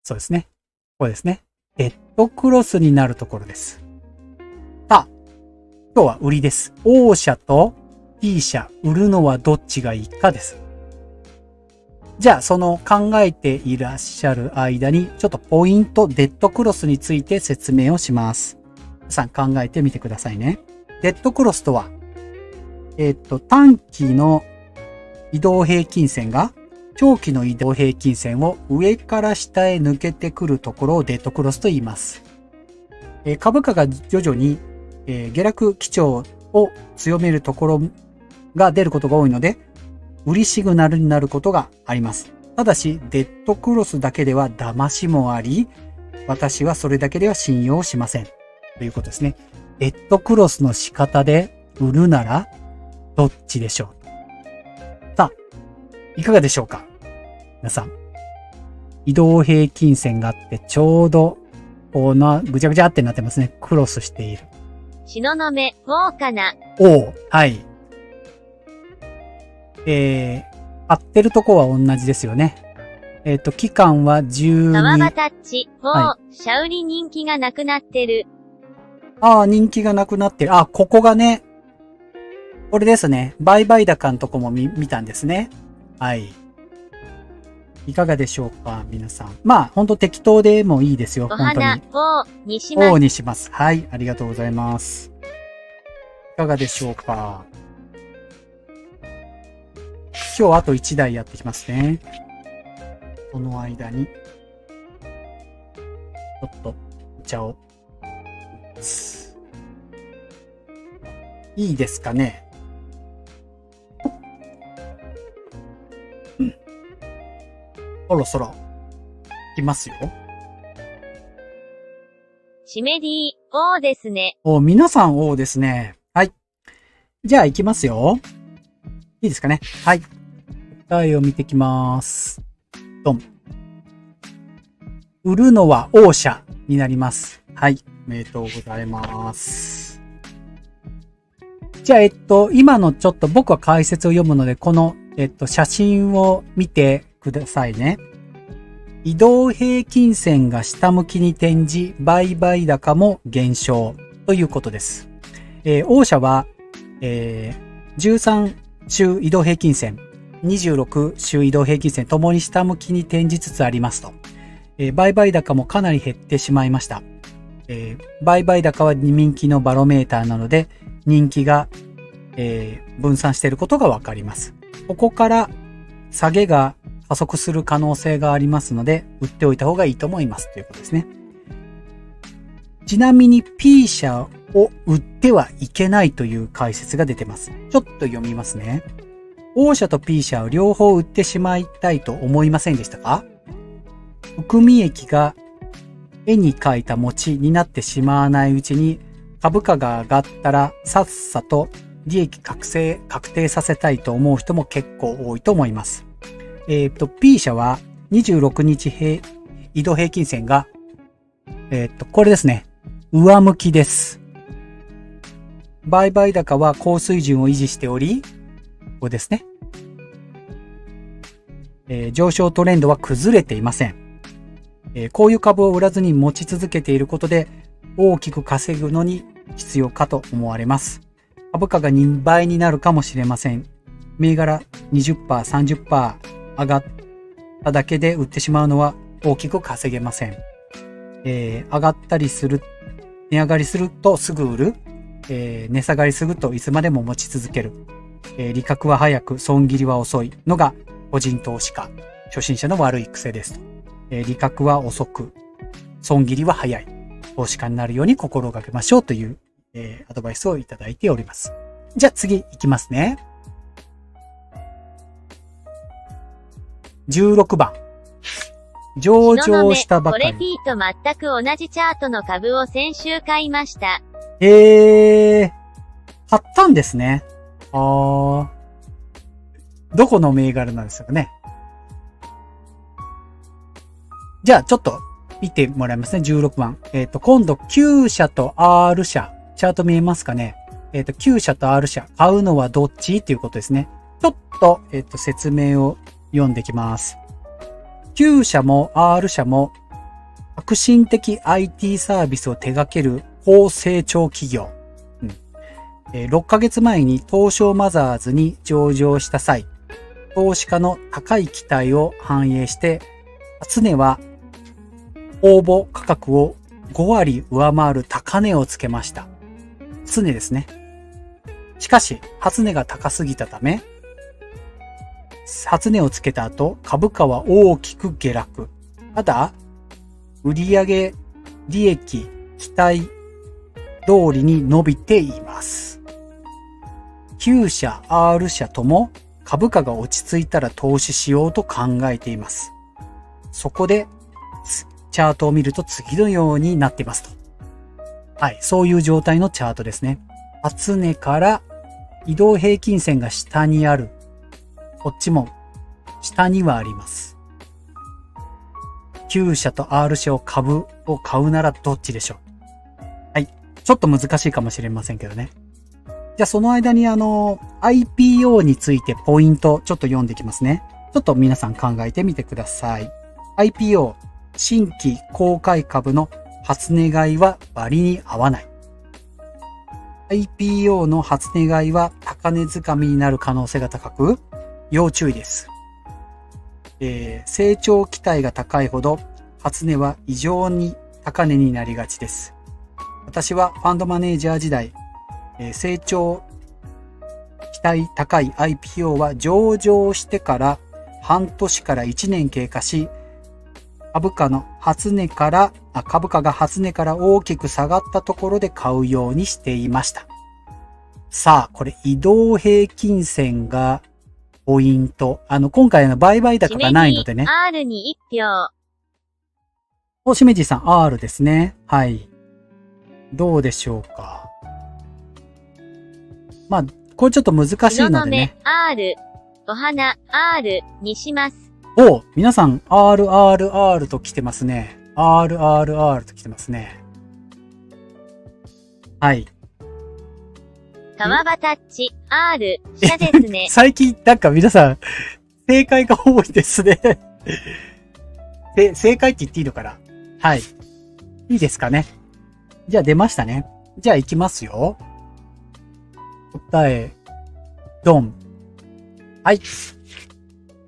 そうですね。これですね。デッドクロスになるところです。さあ、今日は売りです。O 社と P 社売るのはどっちがいいかです。じゃあ、その考えていらっしゃる間に、ちょっとポイント、デッドクロスについて説明をします。皆さん考えてみてくださいね。デッドクロスとは、短期の移動平均線が長期の移動平均線を上から下へ抜けてくるところをデッドクロスと言います。株価が徐々に、下落基調を強めるところが出ることが多いので、売りシグナルになることがあります。ただし、デッドクロスだけでは騙しもあり、私はそれだけでは信用しません。ということですね。デッドクロスの仕方で売るならどっちでしょう。さあ、いかがでしょうか皆さん。移動平均線があってちょうどこのぐちゃぐちゃってなってますね。クロスしている。東雲、豪華な。はい。合ってるとこは同じですよね。期間は12。川場タッチ、シャウリ人気がなくなってる。人気がなくなってる。ここがね、これですね。売買高のとこも見たんですね。はい。いかがでしょうか皆さん。ほんと適当でもいいですよ。お花、本当に。にします。にします。はい。ありがとうございます。いかがでしょうか今日あと1台やってきますね。その間に、ちょっと、お茶を。いいですかね。そろそろ、来ますよ。シメディ、O ですね。皆さん O ですね。はい。じゃあ行きますよ。いいですかね。はい。答えを見てきます。ドン。売るのは O 社になります。はい。おめでとうございます。じゃあ、今のちょっと僕は解説を読むので、この、写真を見てくださいね。移動平均線が下向きに転じ、売買高も減少ということです。O 社は、13週移動平均線、26週移動平均線ともに下向きに転じつつありますと。売買高もかなり減ってしまいました。売買高は人気のバロメーターなので、人気が、分散していることがわかります。ここから下げが加速する可能性がありますので、売っておいた方がいいと思いますということですね。ちなみに P 社を売ってはいけないという解説が出てます。ちょっと読みますね。O 社と P 社を両方売ってしまいたいと思いませんでしたか？含み益が絵に描いた餅になってしまわないうちに株価が上がったらさっさと利益確定させたいと思う人も結構多いと思います。P 社は26日移動平均線が、これですね。上向きです。売買高は高水準を維持しており、ここですね。上昇トレンドは崩れていません。こういう株を売らずに持ち続けていることで大きく稼ぐのに必要かと思われます。株価が2倍になるかもしれません。銘柄 20%、30% 上がっただけで売ってしまうのは大きく稼げません。上がったりする、値上がりするとすぐ売る、値下がりするといつまでも持ち続ける。利確は早く、損切りは遅いのが個人投資家、初心者の悪い癖です。利確は遅く、損切りは早い。投資家になるように心がけましょうというアドバイスをいただいております。じゃあ次行きますね。16番。上場したばかり。これ P と全く同じチャートの株を先週買いました。買ったんですね。どこの銘柄なんですかね。じゃあちょっと見てもらいますね。16番。今度 Q 社と R 社。チャート見えますかね。Q 社と R 社。買うのはどっちっていうことですね。ちょっと、説明を読んできます。Q 社も R 社も革新的 IT サービスを手掛ける高成長企業。6ヶ月前に東証マザーズに上場した際、投資家の高い期待を反映して、常は応募価格を5割上回る高値をつけました。常ですね。しかし、初値が高すぎたため、初値をつけた後、株価は大きく下落。ただ、売上利益期待通りに伸びています。Q 社、R 社とも株価が落ち着いたら投資しようと考えています。そこで、チャートを見ると次のようになっていますと。はい、そういう状態のチャートですね。初値から移動平均線が下にある。こっちも下にはあります。Q 社と R 社を買うならどっちでしょう。はい。ちょっと難しいかもしれませんけどね。じゃあその間にIPO についてポイントちょっと読んできますね。ちょっと皆さん考えてみてください。IPO、新規公開株の初値買いは割に合わない。IPO の初値買いは高値掴みになる可能性が高く、要注意です。成長期待が高いほど、初値は異常に高値になりがちです。私はファンドマネージャー時代、成長期待高い IPO は上場してから半年から1年経過し、株価が初値から大きく下がったところで買うようにしていました。さあ、これ移動平均線がポイント。今回売買高がないのでね。R に1票。しめじさん R ですね。はい。どうでしょうか。まあ、これちょっと難しいのでね。R、お花 R にします。皆さん RRR と来てますね。RRR と来てますね。はい。川場タッチ R 社ですね。最近なんか皆さん正解が多いですね。正解って言っていいのかな。はい。いいですかね。じゃあ出ましたね。じゃあ行きますよ。答え、ドン。はい。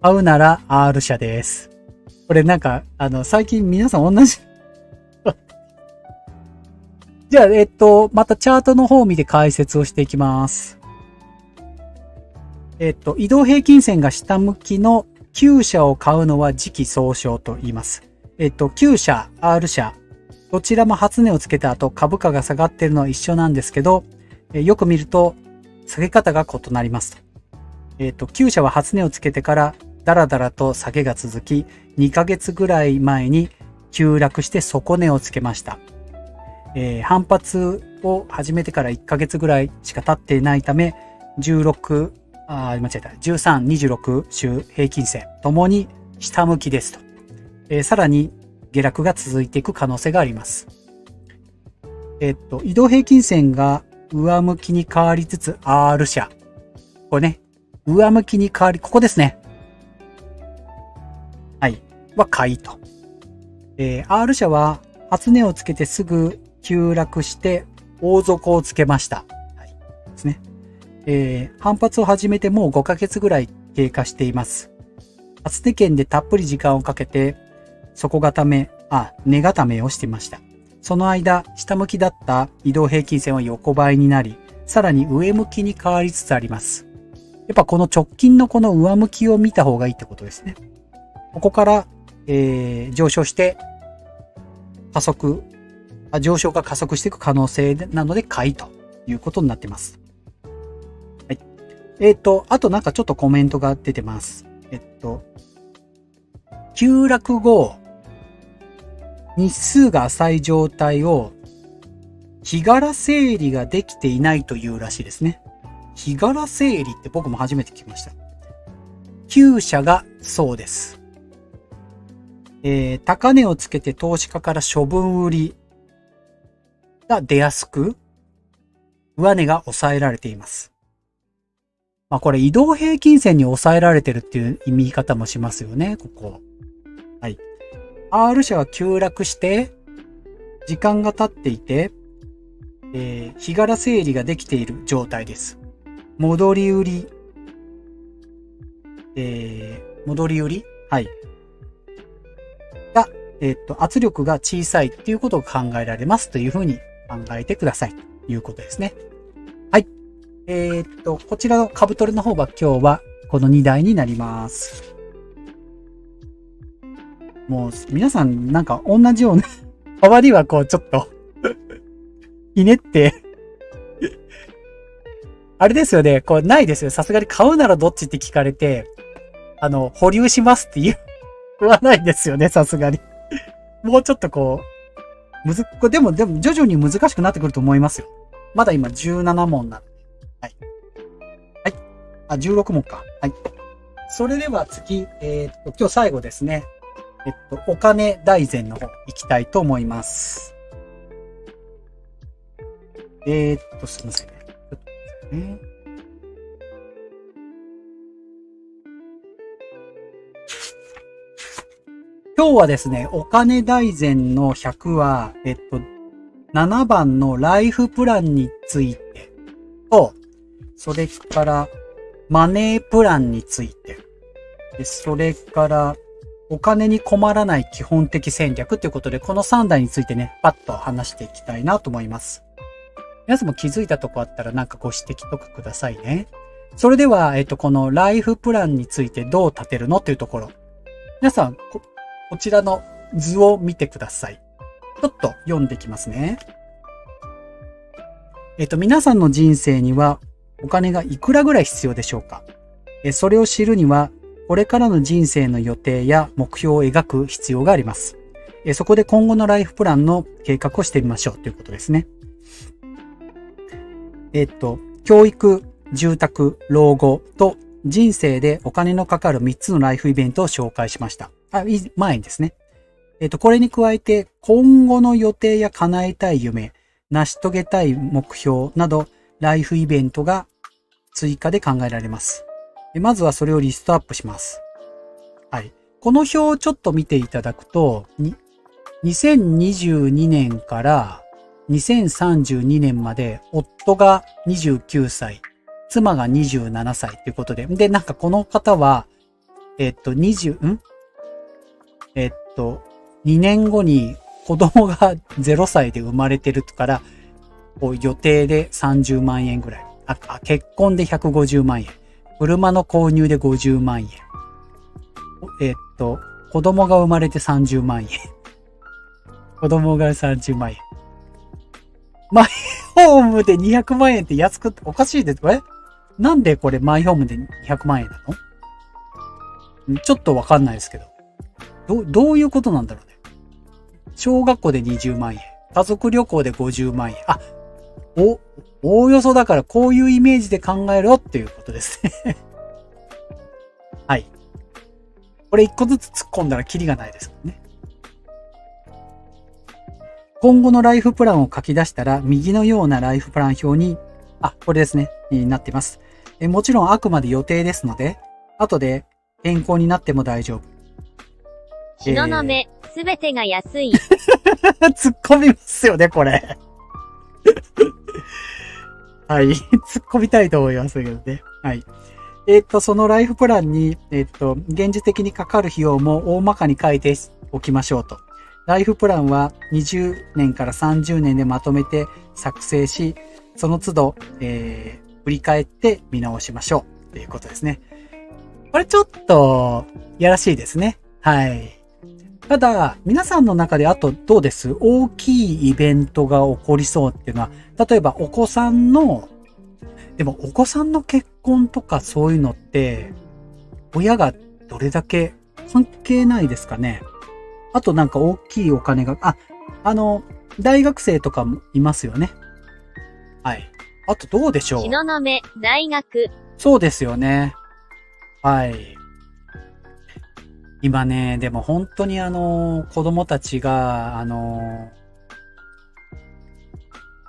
買うなら R 社です。これなんか、最近皆さん同じ。じゃあ、またチャートの方を見て解説をしていきます。移動平均線が下向きのQ 社を買うのは時期尚早と言います。Q 社、R 社、どちらも初値をつけた後株価が下がっているのは一緒なんですけど、よく見ると下げ方が異なりますと。Q 社は初値をつけてからだらだらと下げが続き、2ヶ月ぐらい前に急落して底値をつけました。反発を始めてから1ヶ月ぐらいしか経っていないため、13、26週平均線ともに下向きですと。さらに下落が続いていく可能性があります。移動平均線が上向きに変わりつつ R 社。これね、上向きに変わり、ここですね。はい。は買いと。R 社は初値をつけてすぐ急落して大底をつけました。はい。ですね。反発を始めてもう5ヶ月ぐらい経過しています。初値圏でたっぷり時間をかけて値固めをしていました。その間、下向きだった移動平均線は横ばいになり、さらに上向きに変わりつつあります。やっぱこの直近のこの上向きを見た方がいいってことですね。ここから、上昇して加速上昇が加速していく可能性なので買いということになっています。はい。あとなんかちょっとコメントが出てます。急落後、日数が浅い状態を日柄整理ができていないというらしいですね。日柄整理って僕も初めて聞きました。9社がそうです。高値をつけて投資家から処分売りが出やすく、上値が抑えられています。まあこれ移動平均線に抑えられてるっていう意味方もしますよね、ここ。はい。R 社が急落して、時間が経っていて、日柄整理ができている状態です。戻り売り。はい。が、圧力が小さいっていうことが考えられますというふうに考えてくださいということですね。はい。こちらの株取りの方は今日はこの2台になります。もう皆さんなんか同じような代わりはこうちょっとひねってあれですよね、こうないですよ。さすがに買うならどっちって聞かれて、保留しますって言わないですよね、さすがに。もうちょっとこう、でも徐々に難しくなってくると思いますよ。まだ今17問なんで。はい。はい。あ、16問か。はい。それでは次、今日最後ですね。お金大全の方行きたいと思います。すいませんね。今日はですね、お金大全の100は、7番のライフプランについてと、それからマネープランについて、それからお金に困らない基本的戦略ということで、この3題についてね、パッと話していきたいなと思います。皆さんも気づいたとこあったらなんかご指摘とかくださいね。それでは、このライフプランについてどう立てるのというところ。皆さん、こちらの図を見てください。ちょっと読んできますね。皆さんの人生にはお金がいくらぐらい必要でしょうか？それを知るには、これからの人生の予定や目標を描く必要があります。そこで今後のライフプランの計画をしてみましょうということですね。教育、住宅、老後と人生でお金のかかる3つのライフイベントを紹介しました。前にですね。これに加えて今後の予定や叶えたい夢、成し遂げたい目標などライフイベントが追加で考えられます。まずはそれをリストアップします。はい。この表をちょっと見ていただくと、2022年から2032年まで夫が29歳、妻が27歳ということで、で、なんかこの方は、2年後に子供が0歳で生まれてるから、こう予定で30万円ぐらい。結婚で150万円。車の購入で50万円。子供が生まれて30万円。子供が30万円。マイホームで200万円って安くおかしいです。なんでこれマイホームで200万円なの？ちょっとわかんないですけど。どういうことなんだろうね。小学校で20万円。家族旅行で50万円。おおよそだからこういうイメージで考えろっていうことですね。はい。これ一個ずつ突っ込んだらキリがないですもんね。今後のライフプランを書き出したら、右のようなライフプラン表に、これですね、になっています。もちろんあくまで予定ですので、後で変更になっても大丈夫。東雲、すべてが安い。突っ込みますよね、これ。はい。突っ込みたいと思いますけどね。はい。そのライフプランに、現実的にかかる費用も大まかに書いておきましょうと。ライフプランは20年から30年でまとめて作成し、その都度、振り返って見直しましょうということですね。これちょっと、やらしいですね。はい。ただ、皆さんの中であとどうです？大きいイベントが起こりそうっていうのは、例えばお子さんの、でもお子さんの結婚とかそういうのって、親がどれだけ関係ないですかね。あとなんか大きいお金が、大学生とかもいますよね。はい。あとどうでしょう？東雲、大学。そうですよね。はい。今ね、でも本当に子供たちが、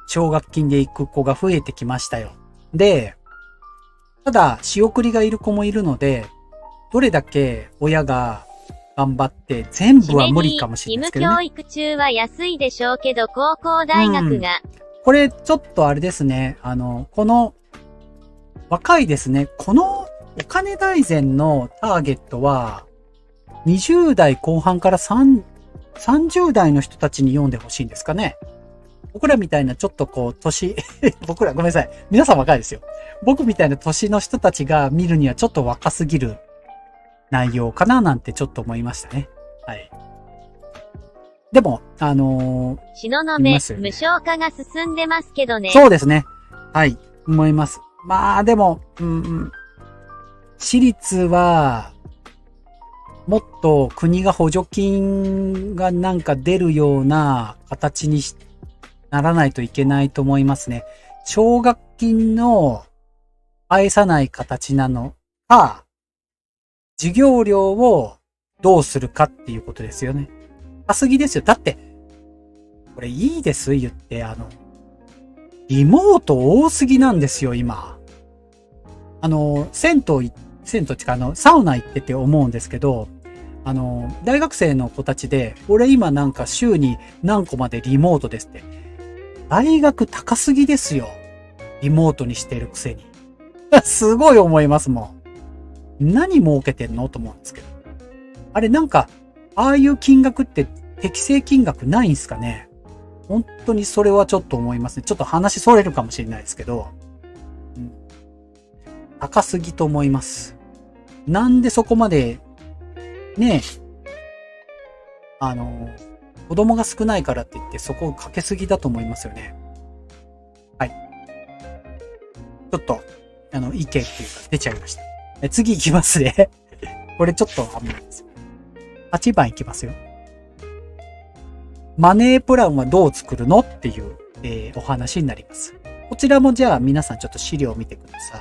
奨学金で行く子が増えてきましたよ。で、ただ、仕送りがいる子もいるので、どれだけ親が頑張って全部は無理かもしれないですけどね。義務教育中は安いでしょうけど、高校大学が。これちょっとあれですね。この、若いですね。このお金大全のターゲットは、20代後半から30代の人たちに読んでほしいんですかね。僕らみたいなちょっとこう、僕らごめんなさい。皆さん若いですよ。僕みたいな年の人たちが見るにはちょっと若すぎる内容かななんてちょっと思いましたね。はい。でも、東雲、無償化が進んでますけどね。そうですね。はい。思います。まあでも、私立は、もっと国が補助金がなんか出るような形にならないといけないと思いますね。奨学金の返さない形なのか、授業料をどうするかっていうことですよね。高すぎですよ。だって、これいいです言って、リモート多すぎなんですよ、今。銭湯っていうか、サウナ行ってて思うんですけど、大学生の子たちで、俺今なんか週に何個までリモートですって。大学高すぎですよ。リモートにしてるくせに。すごい思いますもん。何儲けてんのと思うんですけど。あれなんか、ああいう金額って適正金額ないんすかね？本当にそれはちょっと思いますね。ちょっと話それるかもしれないですけど。高すぎと思います。なんでそこまで、ねえ、子供が少ないからって言ってそこをかけすぎだと思いますよね。はい。ちょっと、意見っていうか出ちゃいました。次行きますね。これちょっと危ないですよ。8番いきますよ。マネープランはどう作るのっていう、お話になります。こちらもじゃあ皆さんちょっと資料を見てください。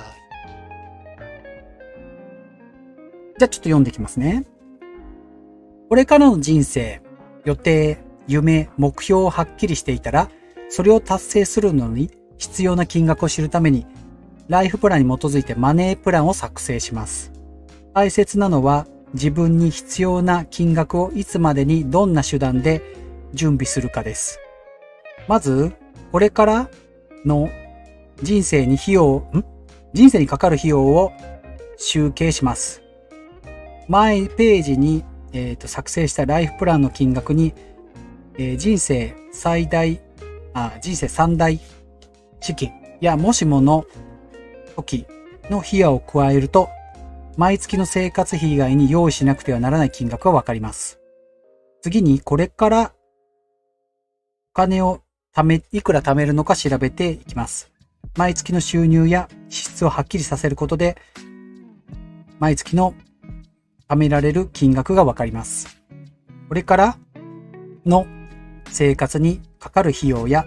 じゃあちょっと読んでいきますね。これからの人生、予定、夢、目標をはっきりしていたら、それを達成するのに必要な金額を知るために、ライフプランに基づいてマネープランを作成します。大切なのは、自分に必要な金額をいつまでにどんな手段で準備するかです。まず、これからの人生にかかる費用を集計します。前ページに、作成したライフプランの金額に、人生三大資金やもしもの時の費用を加えると、毎月の生活費以外に用意しなくてはならない金額がわかります。次にこれからお金をいくら貯めるのか調べていきます。毎月の収入や支出をはっきりさせることで、毎月の貯められる金額がわかります。これからの生活にかかる費用や、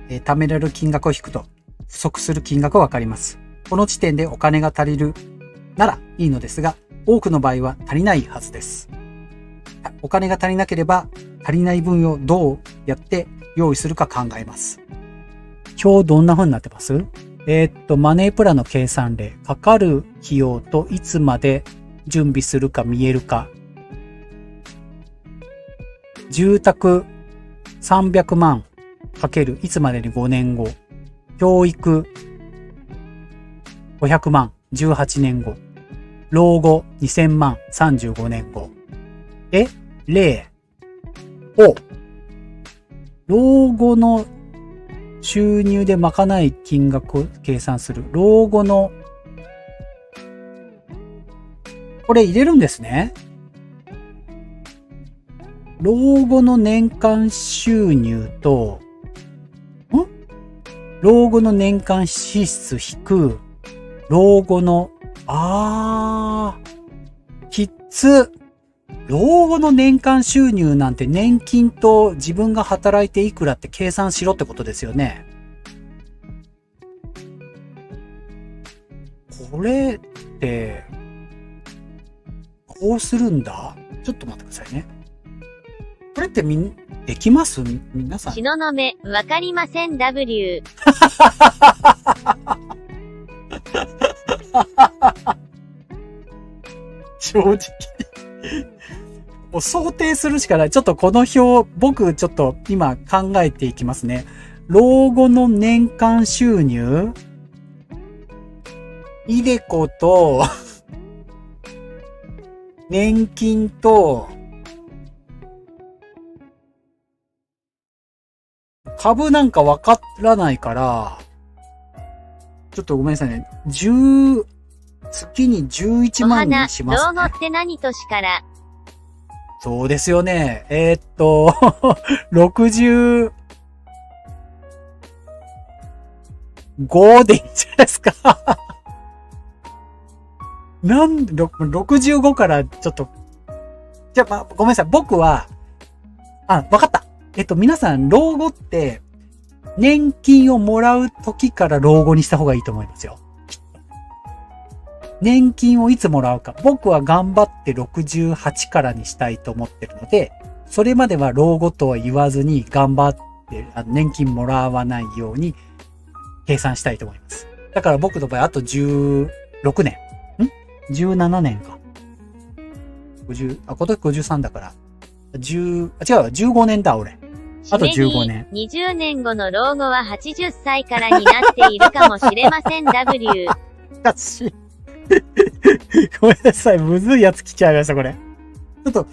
貯められる金額を引くと不足する金額がわかります。この時点でお金が足りるならいいのですが、多くの場合は足りないはずです。お金が足りなければ足りない分をどうやって用意するか考えます。表どんな風になってます？マネープランの計算例、かかる費用といつまで準備するか見えるか。住宅300万かけるいつまでに5年後。教育500万18年後。老後2000万35年後。老後の収入で賄い金額を計算する。老後の、これ入れるんですね。老後の年間収入と、老後の年間支出引く、老後の、きつ。老後の年間収入なんて年金と自分が働いていくらって計算しろってことですよね。これって、こうするんだ。ちょっと待ってくださいね。これってできます皆さん。東雲、わかりません W。正直。もう想定するしかない。ちょっとこの表、僕ちょっと今考えていきますね。老後の年間収入イデコと、年金と、株なんかわからないから、ちょっとごめんなさいね。月に11万にしますね。老後って何年から？そうですよね。65でいいんじゃないですか。65からちょっと、じゃあ、ごめんなさい。僕は、わかった。皆さん、老後って、年金をもらう時から老後にした方がいいと思いますよ。年金をいつもらうか。僕は頑張って68からにしたいと思ってるので、それまでは老後とは言わずに頑張って年金もらわないように計算したいと思います。だから僕の場合あと16年。17年か。今年53だから。違う、15年だ、俺。あと15年。20年後の老後は80歳からになっているかもしれません W。ごめんなさい。むずいやつ来ちゃいました、これ。ちょっと、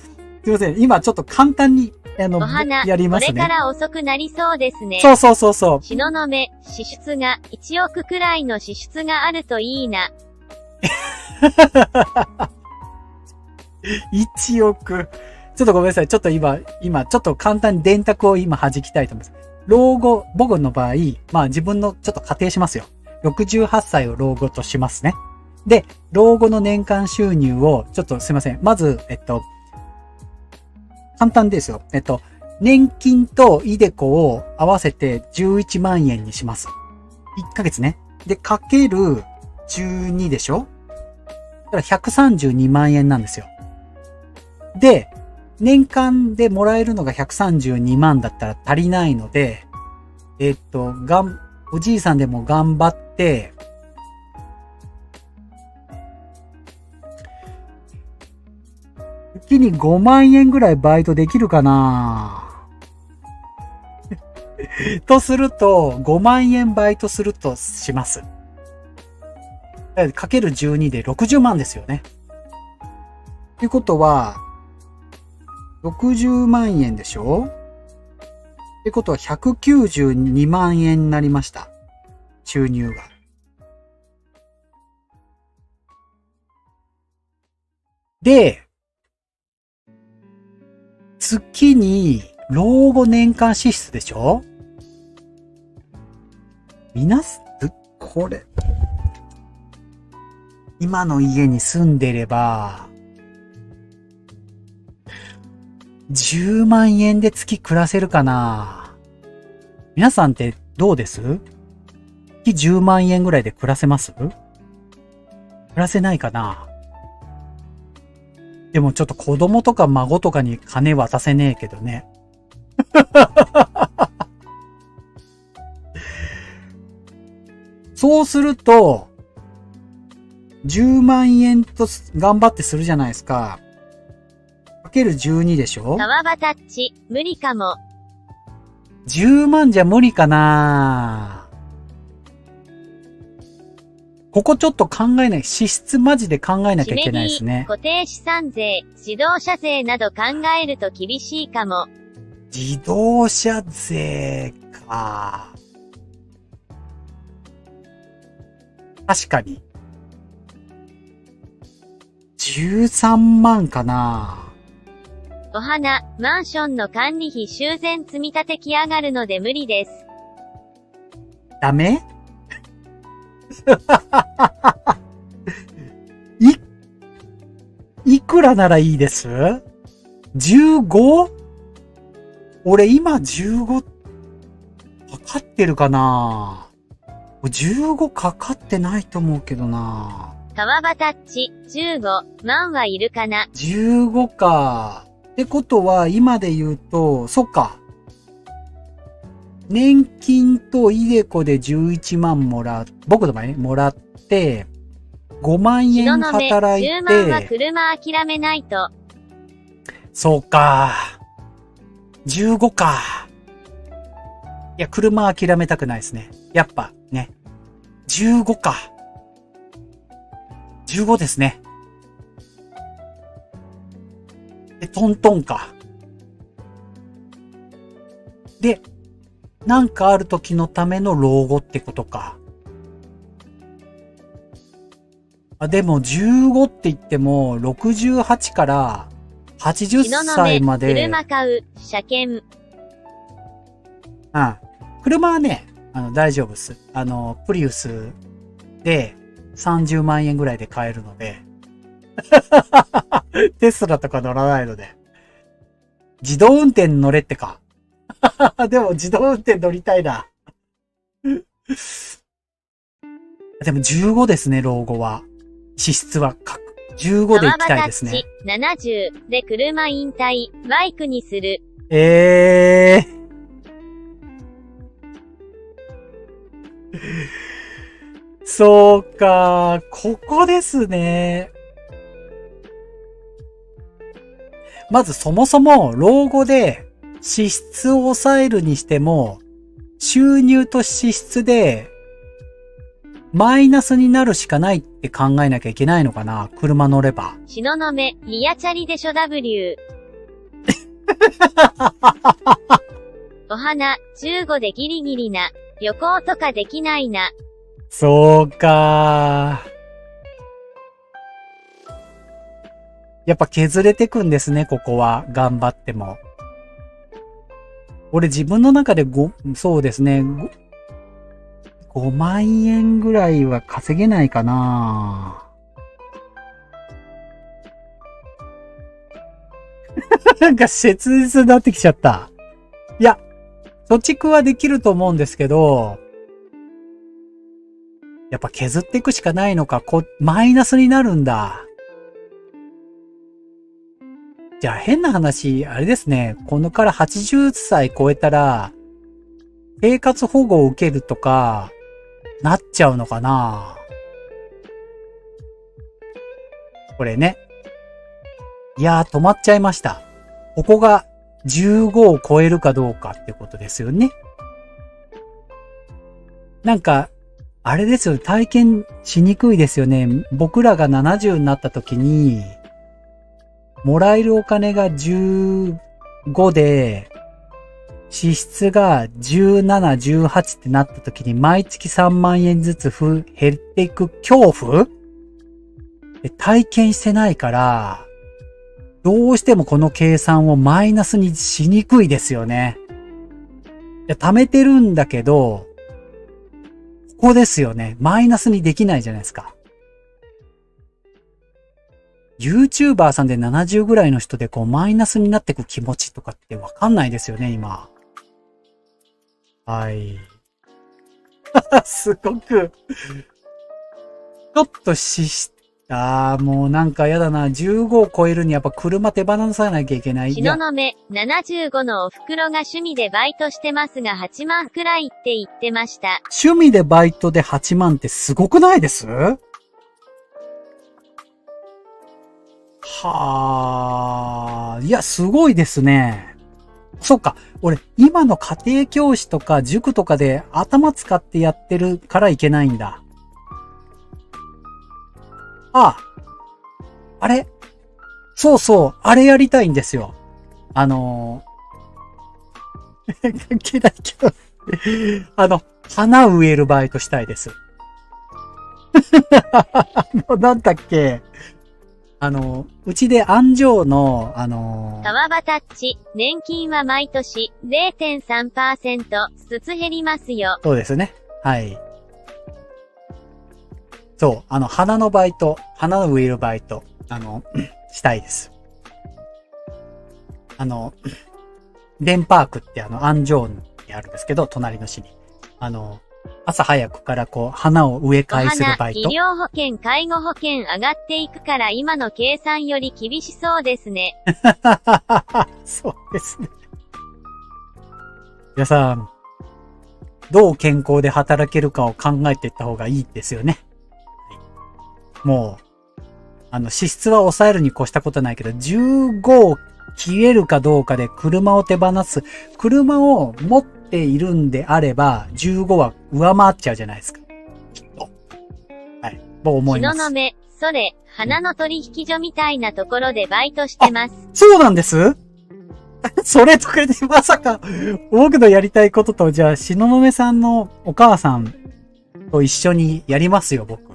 すいません。今ちょっと簡単に、お花、やりますね。これから遅くなりそうですね。そう。東雲、支出が1億くらいの支出があるといいな。1億。ちょっとごめんなさい。ちょっと今、ちょっと簡単に電卓を今弾きたいと思います。老後、僕の場合、自分のちょっと仮定しますよ。68歳を老後としますね。で、老後の年間収入を、ちょっとすいません。まず、簡単ですよ。年金とイデコを合わせて11万円にします。1ヶ月ね。で、かける12でしょ？だから132万円なんですよ。で、年間でもらえるのが132万だったら足りないので、おじいさんでも頑張って、月に5万円ぐらいバイトできるかなとすると、5万円バイトするとします。かける12で60万ですよね。ということは、60万円でしょ？ってことは192万円になりました。収入が。で、月に老後年間支出でしょ？これ。今の家に住んでれば、10万円で月暮らせるかな？皆さんってどうです？月10万円ぐらいで暮らせます？暮らせないかな？でもちょっと子供とか孫とかに金渡せねえけどね。そうすると、10万円と頑張ってするじゃないですか。かける12でしょ？川場タッチ、無理かも。10万じゃ無理かな？ここちょっと考えない。支出マジで考えなきゃいけないですね。固定資産税、自動車税など考えると厳しいかも。自動車税か。確かに。13万かな。お花、マンションの管理費修繕積み立てき上がるので無理です。ダメいくらならいいです ?15? 俺今15かかってるかな ?15 かかってないと思うけどな。川場タッチ、15万はいるかな。15か。ってことは今で言うと、そっか。年金とイデコで11万僕の場合ね、もらって、5万円働いて。10万は車諦めないと。そうか。15か。いや、車諦めたくないですね。やっぱね。15か。15ですね。で、トントンか。で、なんかある時のための老後ってことか。でも15って言っても68から80歳まで。車買う、車検。車はね、大丈夫っす。プリウスで30万円ぐらいで買えるので。テスラとか乗らないので。自動運転乗れってか。でも自動運転乗りたいな。でも15ですね、老後は。支出は15で行きたいですね。70で車引退、バイクにする。そうか、ここですね。まずそもそも老後で支出を抑えるにしても、収入と支出でマイナスになるしかないって考えなきゃいけないのかな、車乗れば。東雲、リアチャリでしょ W。お花、15でギリギリな。旅行とかできないな。そうか。やっぱ削れてくんですね、ここは。頑張っても。俺自分の中でそうですね。5万円ぐらいは稼げないかな。なんか切実になってきちゃった。いや、貯蓄はできると思うんですけど、やっぱ削っていくしかないのか、マイナスになるんだ。じゃあ変な話、あれですね、このから80歳超えたら、生活保護を受けるとか、なっちゃうのかな。これね。いやー、止まっちゃいました。ここが15を超えるかどうかってことですよね。なんか、あれですよね、体験しにくいですよね。僕らが70になった時に、もらえるお金が15で、支出が17、18ってなった時に毎月3万円ずつ減っていく恐怖で体験してないから、どうしてもこの計算をマイナスにしにくいですよね。いや、貯めてるんだけど、ここですよね。マイナスにできないじゃないですか。YouTuber さんで70ぐらいの人でマイナスになってく気持ちとかってわかんないですよね、今。はい。すごく、ちょっともうなんかやだな。15を超えるにやっぱ車手放さなきゃいけない。東雲、75のお袋が趣味でバイトしてますが8万くらいって言ってました。趣味でバイトで8万ってすごくないです？はー。いや、すごいですね。そっか。俺、今の家庭教師とか塾とかで頭使ってやってるからいけないんだ。あれそうそう、あれやりたいんですよ。関係ないけど、花植えるバイトしたいです。なんだっけうちで安城の、川端っち、年金は毎年 0.3% ずつ減りますよ。そうですね。はい。そう、花のバイト、花を植えるバイト、したいです。デンパークって安城にあるんですけど、隣の市に。朝早くから花を植え替えするバイト。医療保険、介護保険上がっていくから今の計算より厳しそうですね。そうですね。皆さん、どう健康で働けるかを考えていった方がいいですよね。もう、支出は抑えるに越したことないけど、15を切れるかどうかで車を手放す。車を持っているんであれば、15は上回っちゃうじゃないですか。きっと。はい。僕思います。東雲、それ、花の取引所みたいなところでバイトしてます。そうなんですそれとかでまさか、僕のやりたいことと、じゃあ、東雲さんのお母さんと一緒にやりますよ、僕。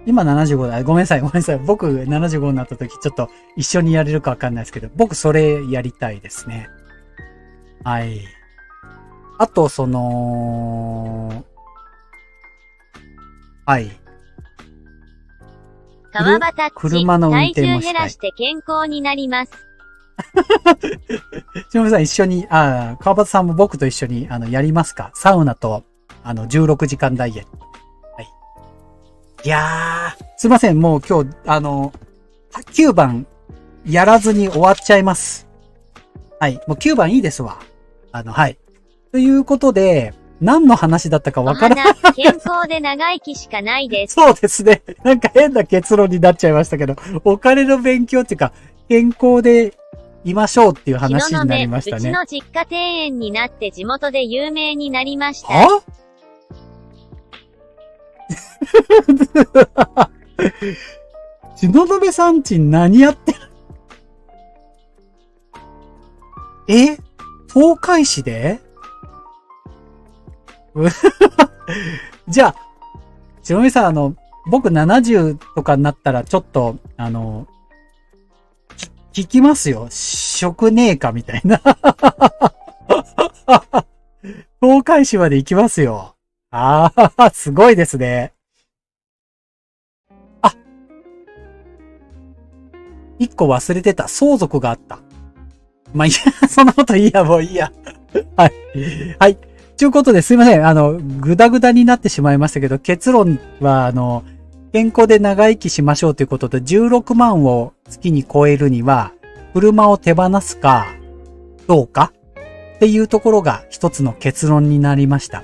今75だ。ごめんなさい、ごめんなさい。僕75になった時、ちょっと一緒にやれるかわかんないですけど、僕それやりたいですね。はい。あと、はい。川端っち、車の運体転もしたい。重減らして健康になります。しのぶさん一緒に、川端さんも僕と一緒に、やりますか？サウナと、16時間ダイエット。はい。いやー、すいません、もう今日、9番、やらずに終わっちゃいます。はい。もう9番いいですわ。はい。ということで、何の話だったかわからない。健康で長生きしかないです。そうですね。なんか変な結論になっちゃいましたけど、お金の勉強っていうか、健康でいましょうっていう話になりましたね。うちの実家庭園になって地元で有名になりました。は東雲さんち何やってる東海市でじゃあ、東雲さん、僕70とかになったらちょっと、聞きますよ。食ねえかみたいな。東海市まで行きますよ。ああ、すごいですね。あ、一個忘れてた。相続があった。まあ、いや、そんなこといいや、もういいや。はい。はい。ということですいません。ぐだぐだになってしまいましたけど、結論は、健康で長生きしましょうということで、16万を月に超えるには、車を手放すか、どうかっていうところが一つの結論になりました。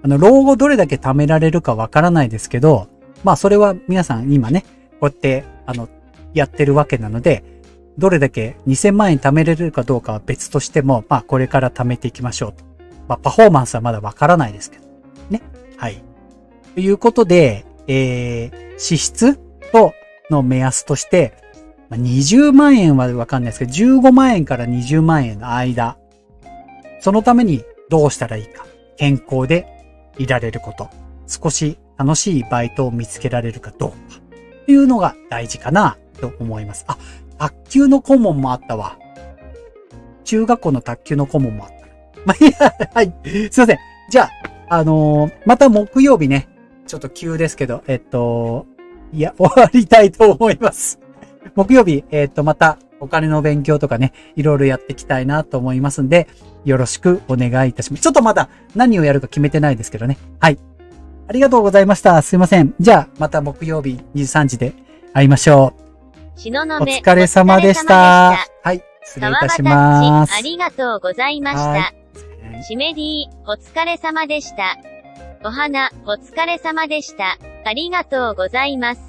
老後どれだけ貯められるかわからないですけど、まあそれは皆さん今ね、こうやって、やってるわけなので、どれだけ2000万円貯めれるかどうかは別としても、まあこれから貯めていきましょうと。まあパフォーマンスはまだわからないですけど。ね。はい。ということで、支出との目安として、20万円はわかんないですけど、15万円から20万円の間。そのためにどうしたらいいか。健康でいられること。少し楽しいバイトを見つけられるかどうか。っていうのが大事かなと思います。あ、卓球の顧問もあったわ。中学校の卓球の顧問もあった。まあ、いや、はい。すいません。じゃあ、また木曜日ね。ちょっと急ですけど、いや、終わりたいと思います。木曜日、またお金の勉強とかね、いろいろやっていきたいなと思いますんで、よろしくお願いいたします。ちょっとまだ何をやるか決めてないですけどね。はい。ありがとうございました。すいません。じゃあ、また木曜日23時で会いましょう。お疲れ様でした。はい。失礼いたします。ありがとうございました。シメディ、お疲れ様でした。お花、お疲れ様でした。ありがとうございます。